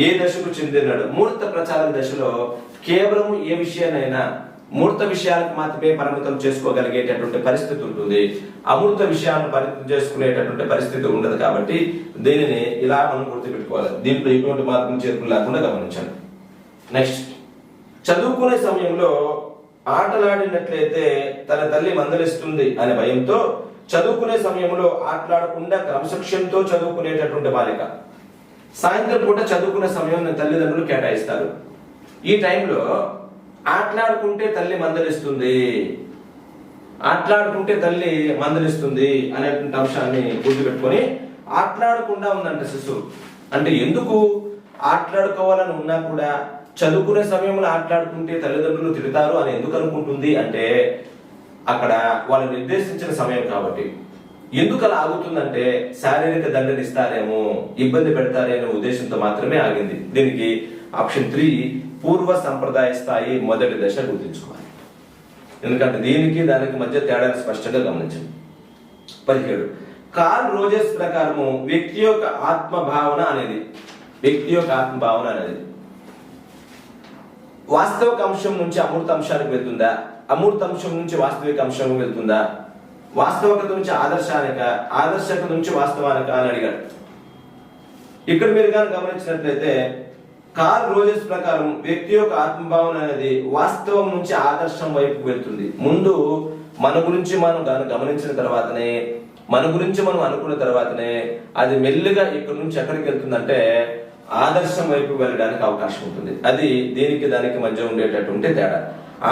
ఏ దశకు చెందినాడు? మూర్త ప్రచార దశలో కేవలం ఏ విషయాన్నైనా మూర్త విషయాలకు మాత్రమే పరిమితం చేసుకోగలిగేటటువంటి పరిస్థితి ఉంటుంది. అమూర్త విషయాలను పరిమితం చేసుకునేటటువంటి పరిస్థితి ఉండదు. కాబట్టి దీనిని ఇలా మనం గుర్తుపెట్టుకోవాలి. దీంట్లో ఎటువంటి మార్పులు చేర్పులు లేకుండా గమనించాలి. నెక్స్ట్, చదువుకునే సమయంలో ఆటలాడినట్లయితే తన తల్లి మందలిస్తుంది అనే భయంతో చదువుకునే సమయంలో ఆటలాడకుండా క్రమశిక్షణతో చదువుకునేటటువంటి బాలిక సాయంత్రం పూట చదువుకునే సమయం తల్లిదండ్రులు కేటాయిస్తారు. ఈ టైంలో ఆటలాడుకుంటే తల్లి మందలిస్తుంది అనేటువంటి అంశాన్ని గుర్తుపెట్టుకొని ఆటలాడకుండా ఉందంట శిశువు. అంటే ఎందుకు ఆటలాడుకోవాలని ఉన్నా కూడా చదువుకునే సమయంలో ఆటలాడుకుంటే తల్లిదండ్రులు తిడతారు అని ఎందుకు అనుకుంటుంది అంటే అక్కడ వాళ్ళు నిర్దేశించిన సమయం కాబట్టి. ఎందుకు అలా ఆగుతుందంటే శారీరక దండన ఇస్తారేమో, ఇబ్బంది పెడతారేమో ఉద్దేశంతో మాత్రమే ఆగింది. దీనికి ఆప్షన్ 3 పూర్వ సంప్రదాయ స్థాయి మొదటి దశ గుర్తుంచుకోవాలి. ఎందుకంటే దీనికి దానికి మధ్య తేడాను స్పష్టంగా గమనించండి. 17 కార్ల్ రోజర్స్ ప్రకారము వ్యక్తి యొక్క ఆత్మభావన అనేది వాస్తవిక అంశం నుంచి అమూర్త అంశానికి వెళ్తుందా, అమూర్త అంశం నుంచి వాస్తవిక అంశం వెళ్తుందా, వాస్తవికత నుంచి ఆదర్శకత నుంచి వాస్తవానిక అని అడిగాడు. ఇక్కడ మీరు కానీ గమనించినట్లయితే కార్ల్ రోజర్స్ ప్రకారం వ్యక్తి యొక్క ఆత్మభావన అనేది వాస్తవం నుంచి ఆదర్శం వైపు వెళ్తుంది. ముందు మన గురించి మనం గమనించిన తర్వాతనే, మన గురించి మనం అనుకున్న తర్వాతనే అది మెల్లిగా ఇక్కడ నుంచి ఎక్కడికి వెళ్తుందంటే ఆదర్శం వైపు వెళ్ళడానికి అవకాశం ఉంటుంది. అది దీనికి దానికి మధ్య ఉండేటటువంటి తేడా.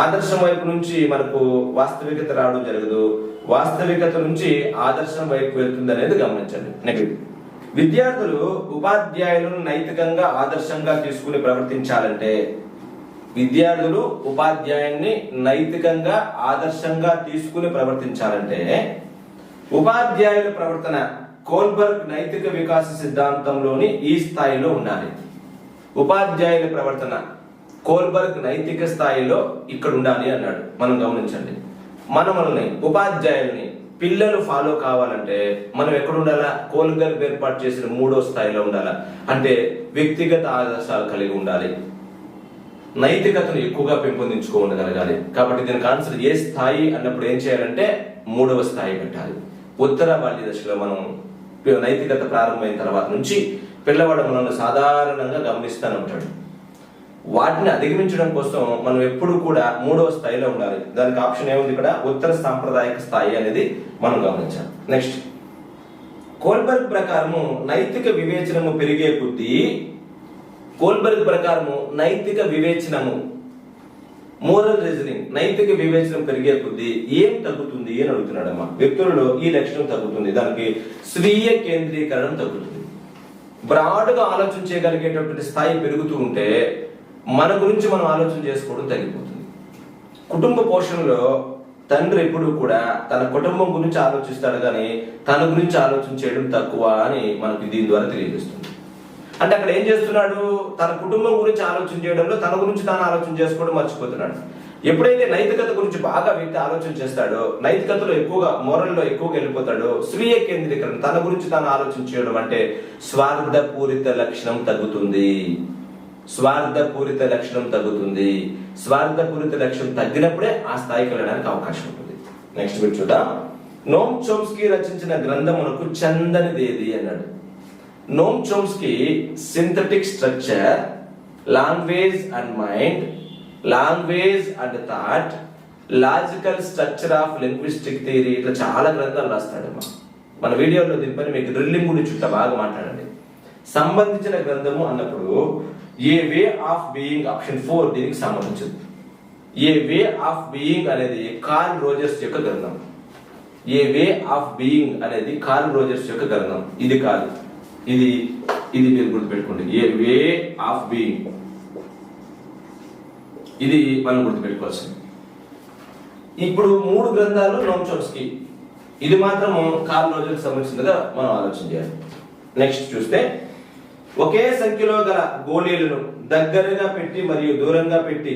ఆదర్శం వైపు నుంచి మనకు వాస్తవికత రావడం జరగదు, వాస్తవికత నుంచి ఆదర్శం వైపు వెళ్తుంది అనేది గమనించండి. నెక్స్ట్, విద్యార్థులు ఉపాధ్యాయులను నైతికంగా ఆదర్శంగా తీసుకుని ప్రవర్తించాలంటే, విద్యార్థులు ఉపాధ్యాయుల్ని నైతికంగా ఆదర్శంగా తీసుకుని ప్రవర్తించాలంటే ఉపాధ్యాయుల ప్రవర్తన కోల్బర్గ్ నైతిక వికాస సిద్ధాంతంలోని ఈ స్థాయిలో ఉండాలి. ఉపాధ్యాయుల ప్రవర్తన కోల్బర్గ్ నైతిక స్థాయిలో ఇక్కడ ఉండాలి అన్నాడు. మనం గమనించండి, మనల్ని ఉపాధ్యాయుల్ని పిల్లలు ఫాలో కావాలంటే మనం ఎక్కడ ఉండాలా? కోల్బర్గ్ ఏర్పాటు చేసిన 3వ స్థాయిలో ఉండాలా. అంటే వ్యక్తిగత ఆదర్శాలు కలిగి ఉండాలి, నైతికతను ఎక్కువగా పెంపొందించుకోగలగాలి. కాబట్టి దీనికి ఆన్సర్ ఏ స్థాయి అన్నప్పుడు ఏం చేయాలంటే 3వ స్థాయి పెట్టాలి. ఉత్తర బాల్య దశలో మనం నైతికత ప్రారంభమైన తర్వాత నుంచి పిల్లవాడు మనల్ని సాధారణంగా గమనిస్తూనే ఉంటాడు. వాటిని అధిగమించడం కోసం మనం ఎప్పుడు కూడా 3వ స్థాయిలో ఉండాలి. దానికి ఆప్షన్ ఏముంది ఇక్కడ? ఉత్తర సాంప్రదాయక స్థాయి అనేది మనం గమనించాలి. నెక్స్ట్, కోల్బర్గ్ ప్రకారము నైతిక వివేచనము పెరిగే కొద్దీ, కోల్బర్గ్ ప్రకారము నైతిక వివేచనము, మోరల్ రీజనింగ్, నైతిక వివేచనం పెరిగే కొద్దీ ఏం తగ్గుతుంది అని అడుగుతున్నాడమ్మా. వ్యక్తులలో ఈ లక్షణం తగ్గుతుంది. దానికి స్వీయ కేంద్రీకరణం తగ్గుతుంది. బ్రాడ్గా ఆలోచన చేయగలిగేటటువంటి స్థాయి పెరుగుతూ ఉంటే మన గురించి మనం ఆలోచన చేసుకోవడం తగ్గిపోతుంది. కుటుంబ పోషణలో తండ్రి ఎప్పుడు కూడా తన కుటుంబం గురించి ఆలోచిస్తాడు కానీ తన గురించి ఆలోచన చేయడం తక్కువ అని మనకి దీని ద్వారా తెలియజేస్తుంది. అంటే అక్కడ ఏం చేస్తున్నాడు? తన కుటుంబం గురించి ఆలోచన చేయడంలో తన గురించి తాను ఆలోచన చేసుకోవడం మర్చిపోతున్నాడు. ఎప్పుడైతే నైతికత గురించి బాగా వ్యక్తి ఆలోచన చేస్తాడో, నైతికతలో ఎక్కువగా, మోరల్లో ఎక్కువగా వెళ్ళిపోతాడో, స్వీయ కేంద్రీకరణ, తన గురించి తాను ఆలోచన చేయడం అంటే స్వార్థపూరిత లక్షణం తగ్గుతుంది. స్వార్థపూరిత లక్షణం తగ్గుతుంది. స్వార్థపూరిత లక్షణం తగ్గినప్పుడే ఆ స్థాయికి వెళ్ళడానికి అవకాశం ఉంటుంది. నెక్స్ట్ మీరు చూద్దాం. నోమ్ చోమ్స్కీ రచించిన గ్రంథమునకు చందనిదేది అన్నాడు. Noam Chomsky syntactic structure, language and mind, language and thought, logical structure of linguistic theory, ఇట్లా చాలా గ్రంథాలు రాస్తాడమ్మా. మన వీడియోలో దీనిపైన మీకు డ్రిల్లింగ్ గురించి చుట్టా బాగా మాట్లాడండి. సంబంధించిన గ్రంథము అన్నప్పుడు ఏ వే ఆఫ్ బీయింగ్, ఆప్షన్ 4 దీనికి సంబంధించింది. ఏ వే ఆఫ్ బీయింగ్ అనేది కార్ల్ రోజర్స్ యొక్క గ్రంథం. ఏ వే ఆఫ్ బీయింగ్ అనేది కార్ల్ రోజర్స్ యొక్క గ్రంథం. ఇది కాదు, ఇది మీరు గుర్తుపెట్టుకోండి. ఏ వే ఆఫ్ బీయింగ్, ఇది మనం గుర్తుపెట్టుకోవాల్సింది. ఇప్పుడు 3 గ్రంథాలు నోమ్ చోమ్స్కీ, ఇది మాత్రము కార్ల్ రోజర్స్ సంబంధించిందిగా మనం ఆలోచన చేయాలి. నెక్స్ట్ చూస్తే, ఒకే సంఖ్యలో గల గోళీలను దగ్గరగా పెట్టి మరియు దూరంగా పెట్టి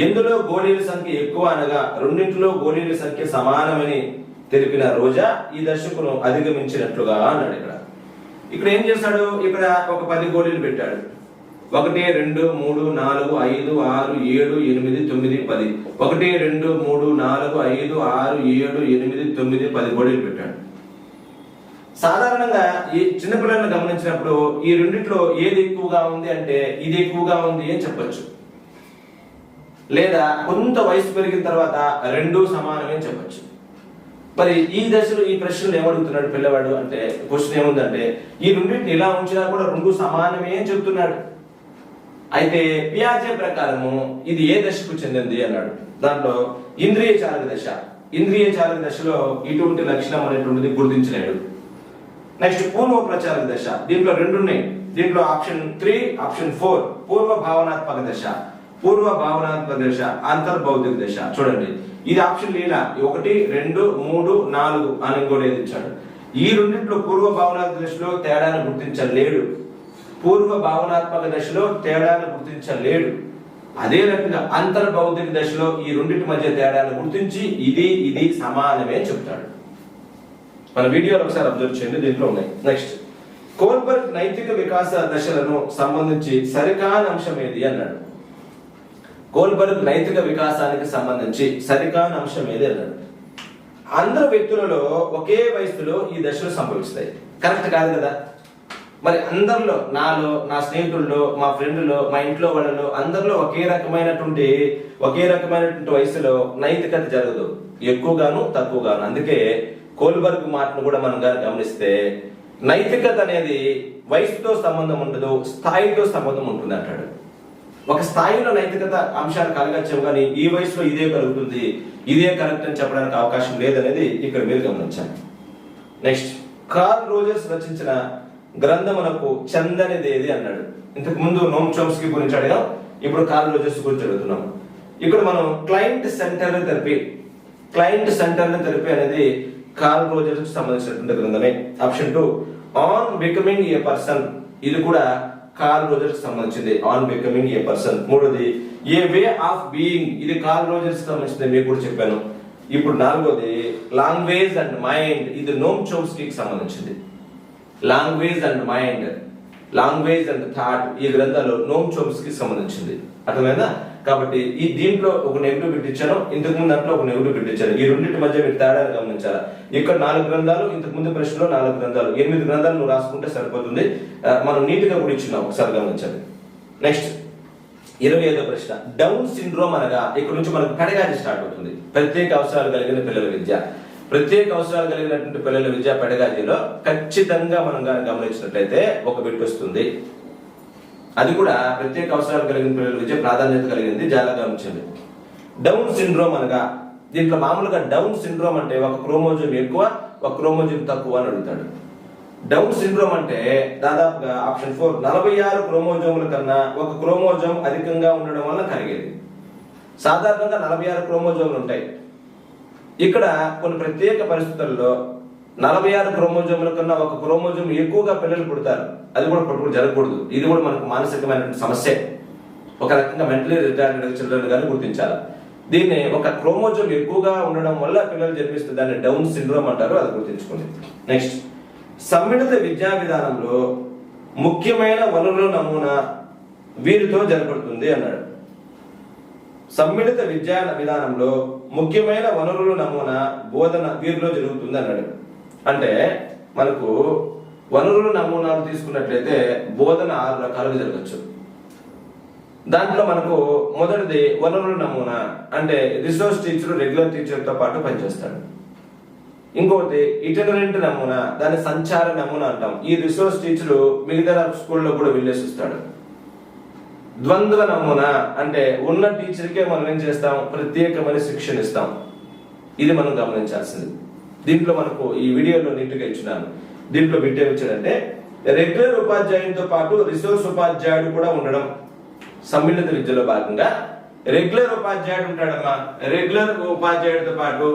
ఎందులో గోళీల సంఖ్య ఎక్కువ అనగా రెండింటిలో గోళీల సంఖ్య సమానమని తెలిపిన రోజా ఈ దశకును అధిగమించినట్లుగా అన్నాడు. ఇక్కడ ఏం చేశాడు? ఇక్కడ ఒక 10 గోళీలు పెట్టాడు. 1 2 3 4 5 6 7 8 9 10. 1 2 3 4 5 6 7 8 9 10 గోళీలు పెట్టాడు. సాధారణంగా ఈ చిన్నపిల్లలను గమనించినప్పుడు ఈ రెండిట్లో ఏది ఎక్కువగా ఉంది అంటే ఇది ఎక్కువగా ఉంది అని చెప్పొచ్చు, లేదా కొంత వయసు పెరిగిన తర్వాత 2 సమానమే అని చెప్పొచ్చు. మరి ఈ దశలో ఈ ప్రశ్నలు ఏమడుగుతున్నాడు పిల్లవాడు అంటే, క్వశ్చన్ ఏముందంటే ఈ రెండింటిని ఇలా ఉంచినా కూడా 2 సమానమే అని చెప్తున్నాడు. అయితే పియాజే ప్రకారము ఇది ఏ దశకు చెందింది అన్నాడు. దాంట్లో ఇంద్రియ చాలక దశ. ఇంద్రియ చాలక దశలో ఇటువంటి లక్షణం అనేటువంటిది గుర్తించలేడు. నెక్స్ట్ పూర్వ ప్రచారక దశ. దీంట్లో 2 ఉన్నాయి. దీంట్లో ఆప్షన్ 3, ఆప్షన్ 4 పూర్వ భావనాత్మక దశ. పూర్వ భావనాత్మక దశ, అంతర్భౌతిక దశ. చూడండి, ఇది ఆప్షన్ లేదా 1 2 3 4 అని కూడా ఇచ్చాడు. ఈ రెండింటిలో పూర్వ భావనాత్మక దశలో తేడాను గుర్తించలేడు. పూర్వ భావనాత్మక దశలో తేడాను గుర్తించలేడు. అదే రకంగా అంతర్భౌతిక దశలో ఈ రెండింటి మధ్య తేడాను గుర్తించి ఇది సమానమే చెప్తాడు. మన వీడియోలో ఒకసారి అబ్జర్వ్ చేయండి, దీంట్లో ఉన్నాయి. నెక్స్ట్, కోల్బర్గ్ నైతిక వికాస దశలను సంబంధించి సరికాని అంశం ఏది అన్నాడు. కోల్బర్గ్ నైతిక వికాసానికి సంబంధించి సరికాని అంశం ఏది అన్నాడు. అందరు వ్యక్తులలో ఒకే వయసులో ఈ దశలు సంభవిస్తాయి. కరెక్ట్ కాదు కదా? మరి అందరిలో, నాలో, నా స్నేహితుల్లో, మా ఫ్రెండ్లో, మా ఇంట్లో వాళ్ళలో అందరిలో ఒకే రకమైనటువంటి వయసులో నైతికత జరగదు, ఎక్కువగాను తక్కువగాను. అందుకే కోల్బర్గ్ మాటను కూడా మనం గమనిస్తే నైతికత అనేది వయసుతో సంబంధం ఉండదు, స్థాయితో సంబంధం ఉంటుంది అంటాడు. ఒక స్థాయిలో నైతికత అంశాలు కలగచ్చు, కానీ ఈ వయసులో ఇదే కలుగుతుంది, ఇదే కరెక్ట్ అని చెప్పడానికి అవకాశం లేదనేది ఇక్కడ మీరు గమనించాలి. నెక్స్ట్, కార్ల్ రోజర్స్ రచించిన గ్రంథమునకు చెందనిదేది అన్నాడు. ఇంతకు ముందు నోమ్ చోమ్స్కీ గురించి అడిగాం, ఇప్పుడు కార్ల్ రోజర్స్ గురించి అడుగుతున్నాం. ఇక్కడ మనం క్లయింట్ సెంటర్ థెరపీ అనేది కార్ల్ రోజర్స్ సంబంధించినటువంటి గ్రంథమే. Option 2 on becoming a person, ఇది కూడా కార్ల్ రోజర్స్ సంబంధించింది, ఆన్ బికమింగ్ ఏ పర్సన్. మూడోది ఏ వే ఆఫ్ బీయింగ్, ఇది కార్ల్ రోజర్స్ సంబంధించింది, మీకు కూడా చెప్పాను. ఇప్పుడు నాలుగోది లాంగ్వేజ్ అండ్ మైండ్, ఇది నోమ్ చోమ్స్కీకి సంబంధించింది. లాంగ్వేజ్ అండ్ థాట్, ఈ గ్రంథాలు నోమ్ చోమ్స్కీ సంబంధించింది. అర్థమైందా? కాబట్టి ఈ దీంట్లో ఒక నెగిటివ్ బిట్ ఇచ్చాను, ఇంతకు ముందు దాంట్లో ఒక నెగిటివ్ బిట్ ఇచ్చాను. ఈ రెండింటి మధ్య మీరు తేడాను గమనించాలా. ఇక్కడ 4 గ్రంథాలు, ఇంతకు ముందు ప్రశ్నలో 4 గ్రంథాలు, 8 గ్రంథాలు నువ్వు రాసుకుంటే సరిపోతుంది. మనం నీట్ గా కూడా ఇచ్చున్నాం, ఒకసారి గమనించాలి. నెక్స్ట్ 25వ ప్రశ్న, డౌన్ సిండ్రోమ్ అనగా, ఇక్కడ నుంచి మనకు పెడగాజీ స్టార్ట్ అవుతుంది. ప్రత్యేక అవసరాలు కలిగిన పిల్లల విద్య. ప్రత్యేక అవసరాలు కలిగినటువంటి పిల్లల విద్య పెడగాజీలో ఖచ్చితంగా మనం గమనించినట్లయితే ఒక బిట్ వస్తుంది. అది కూడా ప్రత్యేక అవసరాలు కలిగిన పిల్లల విద్య ప్రాధాన్యత కలిగింది, జాగ్రత్తగా గమనించండి. డౌన్ సిండ్రోమ్ అనగా, దీంట్లో మామూలుగా డౌన్ సిండ్రోమ్ అంటే ఒక క్రోమోజోమ్ ఎక్కువ, ఒక క్రోమోజోమ్ తక్కువ అని అడుగుతాడు. డౌన్ సిండ్రోమ్ అంటే దాదాపుగా ఆప్షన్ 4 46 క్రోమోజోముల కన్నా ఒక క్రోమోజోమ్ అధికంగా ఉండడం వల్ల కలిగేది. సాధారణంగా 46 క్రోమోజోములు ఉంటాయి. ఇక్కడ కొన్ని ప్రత్యేక పరిస్థితుల్లో 46 క్రోమోజోముల కన్నా ఒక క్రోమోజోమ్ ఎక్కువగా పిల్లలు పుడతారు. అది కూడా పుట్టుకు జరగకూడదు. ఇది కూడా మనకు మానసికమైనటువంటి సమస్య, ఒక రకంగా మెంటలీ రిటార్డెడ్ చిల్డ్రన్ గాని గుర్తించాలి. దీన్ని ఒక క్రోమోజోమ్ ఎక్కువగా ఉండడం వల్ల పిల్లలు జన్మిస్తుంది, దాన్ని డౌన్ సిండ్రోమ్ అంటారు, అది గుర్తించుకోండి. నెక్స్ట్, సమ్మిళిత విద్యా విధానంలో ముఖ్యమైన వనరుల నమూనా వీరితో జరపడుతుంది అన్నాడు. సమ్మిళిత విద్యా విధానంలో ముఖ్యమైన వనరుల నమూనా బోధన వీరిలో జరుగుతుంది అన్నాడు. అంటే మనకు వనరుల నమూనాలు తీసుకున్నట్లయితే బోధన 6 రకాలుగా జరగచ్చు. దాంట్లో మనకు మొదటిది వనరుల నమూనా, అంటే రిసోర్స్ టీచర్ రెగ్యులర్ టీచర్ తో పాటు పనిచేస్తాడు. ఇంకోటి ఇటరెంట్ నమూనా, దాన్ని సంచార నమూనా అంటాం. ఈ రిసోర్స్ టీచర్ మిగతా స్కూల్లో కూడా వెళ్ళేసి వస్తాడు. ద్వంద్వ నమూనా అంటే ఉన్న టీచర్కే మనం ఏం చేస్తాం, ప్రత్యేకమైన శిక్షణ ఇస్తాం. ఇది మనం గమనించాల్సింది. దీంట్లో మనకు ఈ వీడియోలో నీట్గా ఇచ్చినాను. దీంట్లో బిట్ ఏమి ఇచ్చాడంటే, రెగ్యులర్ ఉపాధ్యాయునితో పాటు రిసోర్స్ ఉపాధ్యాయుడు కూడా ఉండడం. సమ్మిళిత విద్యలో భాగంగా రెగ్యులర్ ఉపాధ్యాయుడు ఉంటాడమ్మా, రెగ్యులర్ ఉపాధ్యాయుడితో పాటు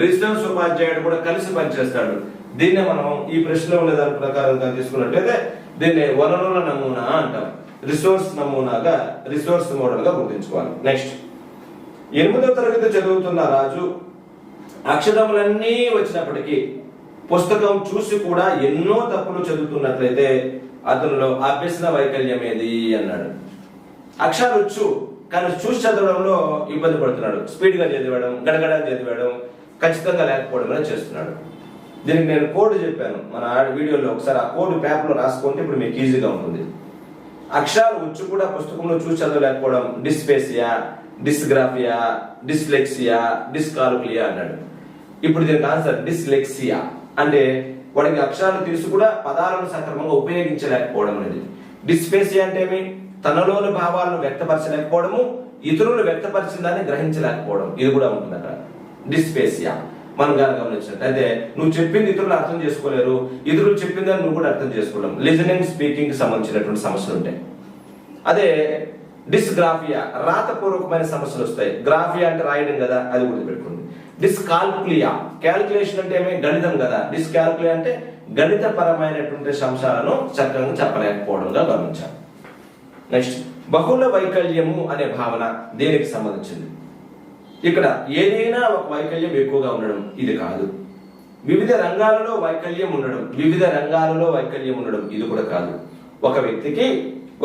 రిసోర్స్ ఉపాధ్యాయుడు కూడా కలిసి పనిచేస్తాడు. దీన్నే మనం ఈ ప్రశ్నలో ఉండే దాని ప్రకారం తీసుకున్నట్లయితే దీన్ని వనరుల నమూనా అంటాం. రిసోర్స్ నమూనాగా, రిసోర్స్ మోడల్ గా గుర్తించుకోవాలి. నెక్స్ట్, 8వ తరగతి చదువుతున్న రాజు అక్షరములన్నీ వచ్చినప్పటికీ పుస్తకం చూసి కూడా ఎన్నో తప్పులు చదువుతున్నట్లయితే అతనిలో అభ్యసన వైకల్యం ఏది అన్నాడు. అక్షరాలు వచ్చు కానీ చూసి చదవడంలో ఇబ్బంది పడుతున్నాడు. స్పీడ్ గా చదివడం, గడగడ చదివడం, ఖచ్చితంగా లేకపోవడం చేస్తున్నాడు. దీనికి నేను కోడ్ చెప్పాను మన వీడియోలో, ఒకసారి ఆ కోడ్ పేపర్ లో రాసుకుంటే ఇప్పుడు మీకు ఈజీగా ఉంటుంది. అక్షరాలు వచ్చు కూడా పుస్తకంలో చూసి చదవలేకపోవడం డిస్పేసియా, డిస్గ్రాఫియా, డిస్లెక్సియా, డిస్కాల్కులియా అన్నాడు. ఇప్పుడు దీనికి ఆన్సర్ డిస్లెక్సియా. అంటే వాడికి అక్షరాలు తీసి కూడా పదాలను సక్రమంగా ఉపయోగించలేకపోవడం అనేది. డిస్పేసియా అంటే ఏమి, తనలోని భావాలను వ్యక్తపరచలేకపోవడము, ఇతరులు వ్యక్తపరిచిన దాన్ని గ్రహించలేకపోవడం, ఇది కూడా ఉంటుంది అక్కడ డిస్పేసియా. మనం కనుక గమనించినట్లయితే నువ్వు చెప్పింది ఇతరులు అర్థం చేసుకోలేరు, ఇతరులు చెప్పిందని నువ్వు కూడా అర్థం చేసుకోవడం, లిజనింగ్ స్పీకింగ్ సంబంధించినటువంటి సమస్యలు ఉంటాయి. అదే డిస్గ్రాఫియా, రాతపూర్వకమైన సమస్యలు వస్తాయి. గ్రాఫియా అంటే రాయడం కదా, అది గుర్తుపెట్టుకోండి. డిస్కాల్కులియా, క్యాల్కులేషన్ అంటే ఏమి, గణితం కదా. డిస్కాల్కులియా అంటే గణిత పరమైనటువంటి అంశాలను చక్కగా చెప్పలేకపోవడంగా గమనించాలి. నెక్స్ట్, బహుళ వైకల్యము అనే భావన దేనికి సంబంధించింది? ఇక్కడ ఏదైనా ఒక వైకల్యం ఎక్కువగా ఉండడం, ఇది కాదు. వివిధ రంగాలలో వైకల్యం ఉండడం, ఇది కూడా కాదు. ఒక వ్యక్తికి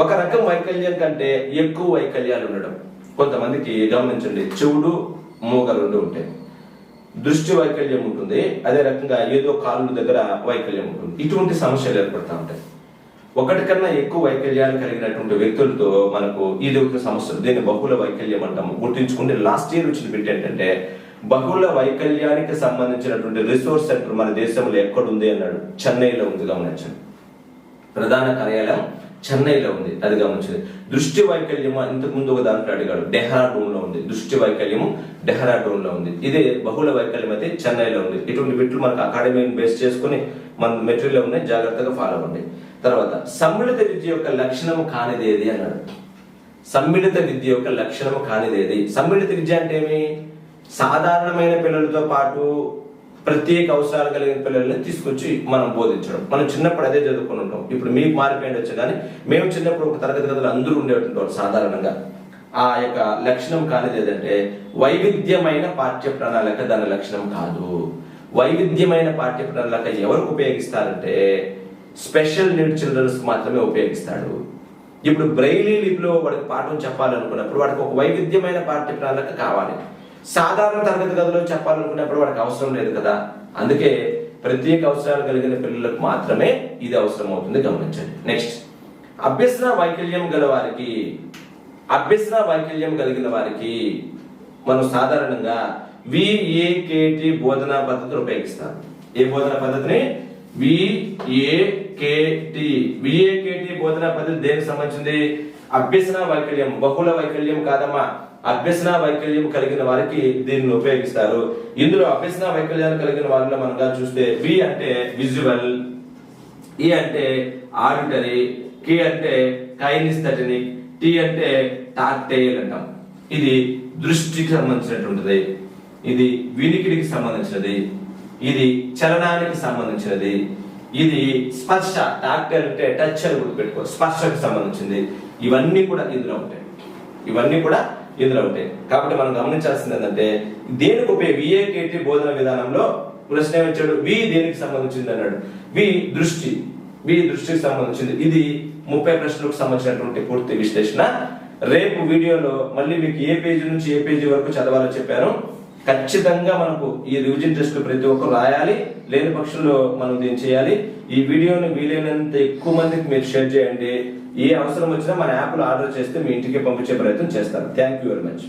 ఒక రకం వైకల్యం కంటే ఎక్కువ వైకల్యాలు ఉండడం. కొంతమందికి గమనించండి, చెవుడు మూగ రెండు ఉంటాయి. దృష్టి వైకల్యం ఉంటుంది, అదే రకంగా ఏదో కాళ్ళు దగ్గర వైకల్యం ఉంటుంది. ఇటువంటి సమస్యలు ఏర్పడుతూ ఉంటాయి. ఒకటి కన్నా ఎక్కువ వైకల్యాలు కలిగినటువంటి వ్యక్తులతో మనకు ఇది ఒక సమస్య. దీన్ని బహుళ వైకల్యం అంటాము. గుర్తించుకుంటే లాస్ట్ ఇయర్ వచ్చిన బిట్ ఏంటంటే బహుళ వైకల్యానికి సంబంధించినటువంటి రిసోర్స్ సెంటర్ మన దేశంలో ఎక్కడుంది అన్నాడు. చెన్నైలో ఉంది, గమనించండి. ప్రధాన కార్యాలయం చెన్నైలో ఉంది, అది గమనించింది. దృష్టి వైకల్యము ఇంతకు ముందు ఒక దాంట్లో అడిగాడు, డెహ్రాడూన్ లో ఉంది. దృష్టి వైకల్యము డెహ్రాడూన్ లో ఉంది. ఇదే బహుళ వైకల్యం అయితే చెన్నైలో ఉంది. ఇటువంటి బిట్లు మనకు అకాడమీని బేస్ చేసుకుని మన మెటీరియల్ ఉన్నాయి, జాగ్రత్తగా ఫాలో అవ్వండి. తర్వాత సమ్మిళిత విద్య యొక్క లక్షణము కానిదేది అన్నాడు. సమ్మిళిత విద్య యొక్క లక్షణము కానిదేది. సమ్మిళిత విద్య అంటే ఏమి? సాధారణమైన పిల్లలతో పాటు ప్రత్యేక అవసరాలు కలిగిన పిల్లల్ని తీసుకొచ్చి మనం బోధించడం. మనం చిన్నప్పుడు అదే చదువుకుని ఉంటాం. ఇప్పుడు మీకు మారిపోయింది వచ్చి, కానీ మేము చిన్నప్పుడు ఒక తరగతి గదులు అందరూ ఉండేటువంటి సాధారణంగా. ఆ యొక్క లక్షణం కానిది ఏదంటే వైవిధ్యమైన పాఠ్య ప్రణాళిక దాని లక్షణం కాదు. వైవిధ్యమైన పాఠ్య ప్రణాళిక ఎవరికి ఉపయోగిస్తారంటే స్పెషల్ నీడ్ చిల్డ్రన్స్ మాత్రమే ఉపయోగిస్తాడు. ఇప్పుడు బ్రెయిలీ లిపిలో వాడికి పాఠం చెప్పాలనుకున్నప్పుడు వాడికి ఒక వైవిధ్యమైన పాఠ్య ప్రణాళిక కావాలి. సాధారణ తరగతి గదిలో చెప్పాలనుకున్నప్పుడు వాడికి అవసరం లేదు కదా. అందుకే ప్రత్యేక అవసరాలు కలిగిన పిల్లలకు మాత్రమే ఇది అవసరం అవుతుంది, గమనించండి. నెక్స్ట్, అభ్యసన వైకల్యం కలిగిన వారికి మనం సాధారణంగా విఏకేటి బోధనా పద్ధతిని ఉపయోగిస్తాం. ఏ బోధనా పద్ధతిని? విఏకేటి బోధనా పద్ధతి దేనికి సంబంధించింది? అభ్యసన వైకల్యం, బహుళ వైకల్యం కాదమ్మా, అభ్యసన వైకల్యం కలిగిన వారికి దీనిని ఉపయోగిస్తారు. ఇందులో అభ్యసన వైకల్యాలు కలిగిన వారిలో మనగా చూస్తే వి అంటే విజువల్, ఈ అంటే ఆడిటరీ, కే అంటే కైనిస్థెటిక్, టీ అంటే టాక్టైల్ అంటాం. ఇది దృష్టికి సంబంధించినటువంటిది, ఇది వినికిడికి సంబంధించినది, ఇది చలనానికి సంబంధించినది, ఇది స్పర్శ, టాక్టైల్ అంటే టచ్ అని గుర్తుపెట్టుకో, స్పర్శకు సంబంధించింది. ఇవన్నీ కూడా ఇందులో ఉంటాయి. కాబట్టి మనం గమనించాల్సింది ఏంటంటే దేనికి విఏకేటి బోధన విధానంలో ప్రశ్న ఏమిచ్చాడు? వి దేనికి సంబంధించింది అన్నాడు. వి దృష్టికి సంబంధించింది. ఇది 30 ప్రశ్నలకు సంబంధించినటువంటి పూర్తి విశ్లేషణ. రేపు వీడియోలో మళ్ళీ మీకు ఏ పేజీ నుంచి ఏ పేజీ వరకు చదవాలో చెప్పాను. ఖచ్చితంగా మనకు ఈ రివిజన్ టెస్ట్ ప్రతి ఒక్కరు రాయాలి, లేని పక్షంలో మనం దీన్ని చేయాలి. ఈ వీడియోని వీలైనంత ఎక్కువ మందికి మీరు షేర్ చేయండి. ఏ అవసరం వచ్చినా మన యాప్లో ఆర్డర్ చేస్తే మీ ఇంటికి పంపించే ప్రయత్నం చేస్తాను. Thank you very much.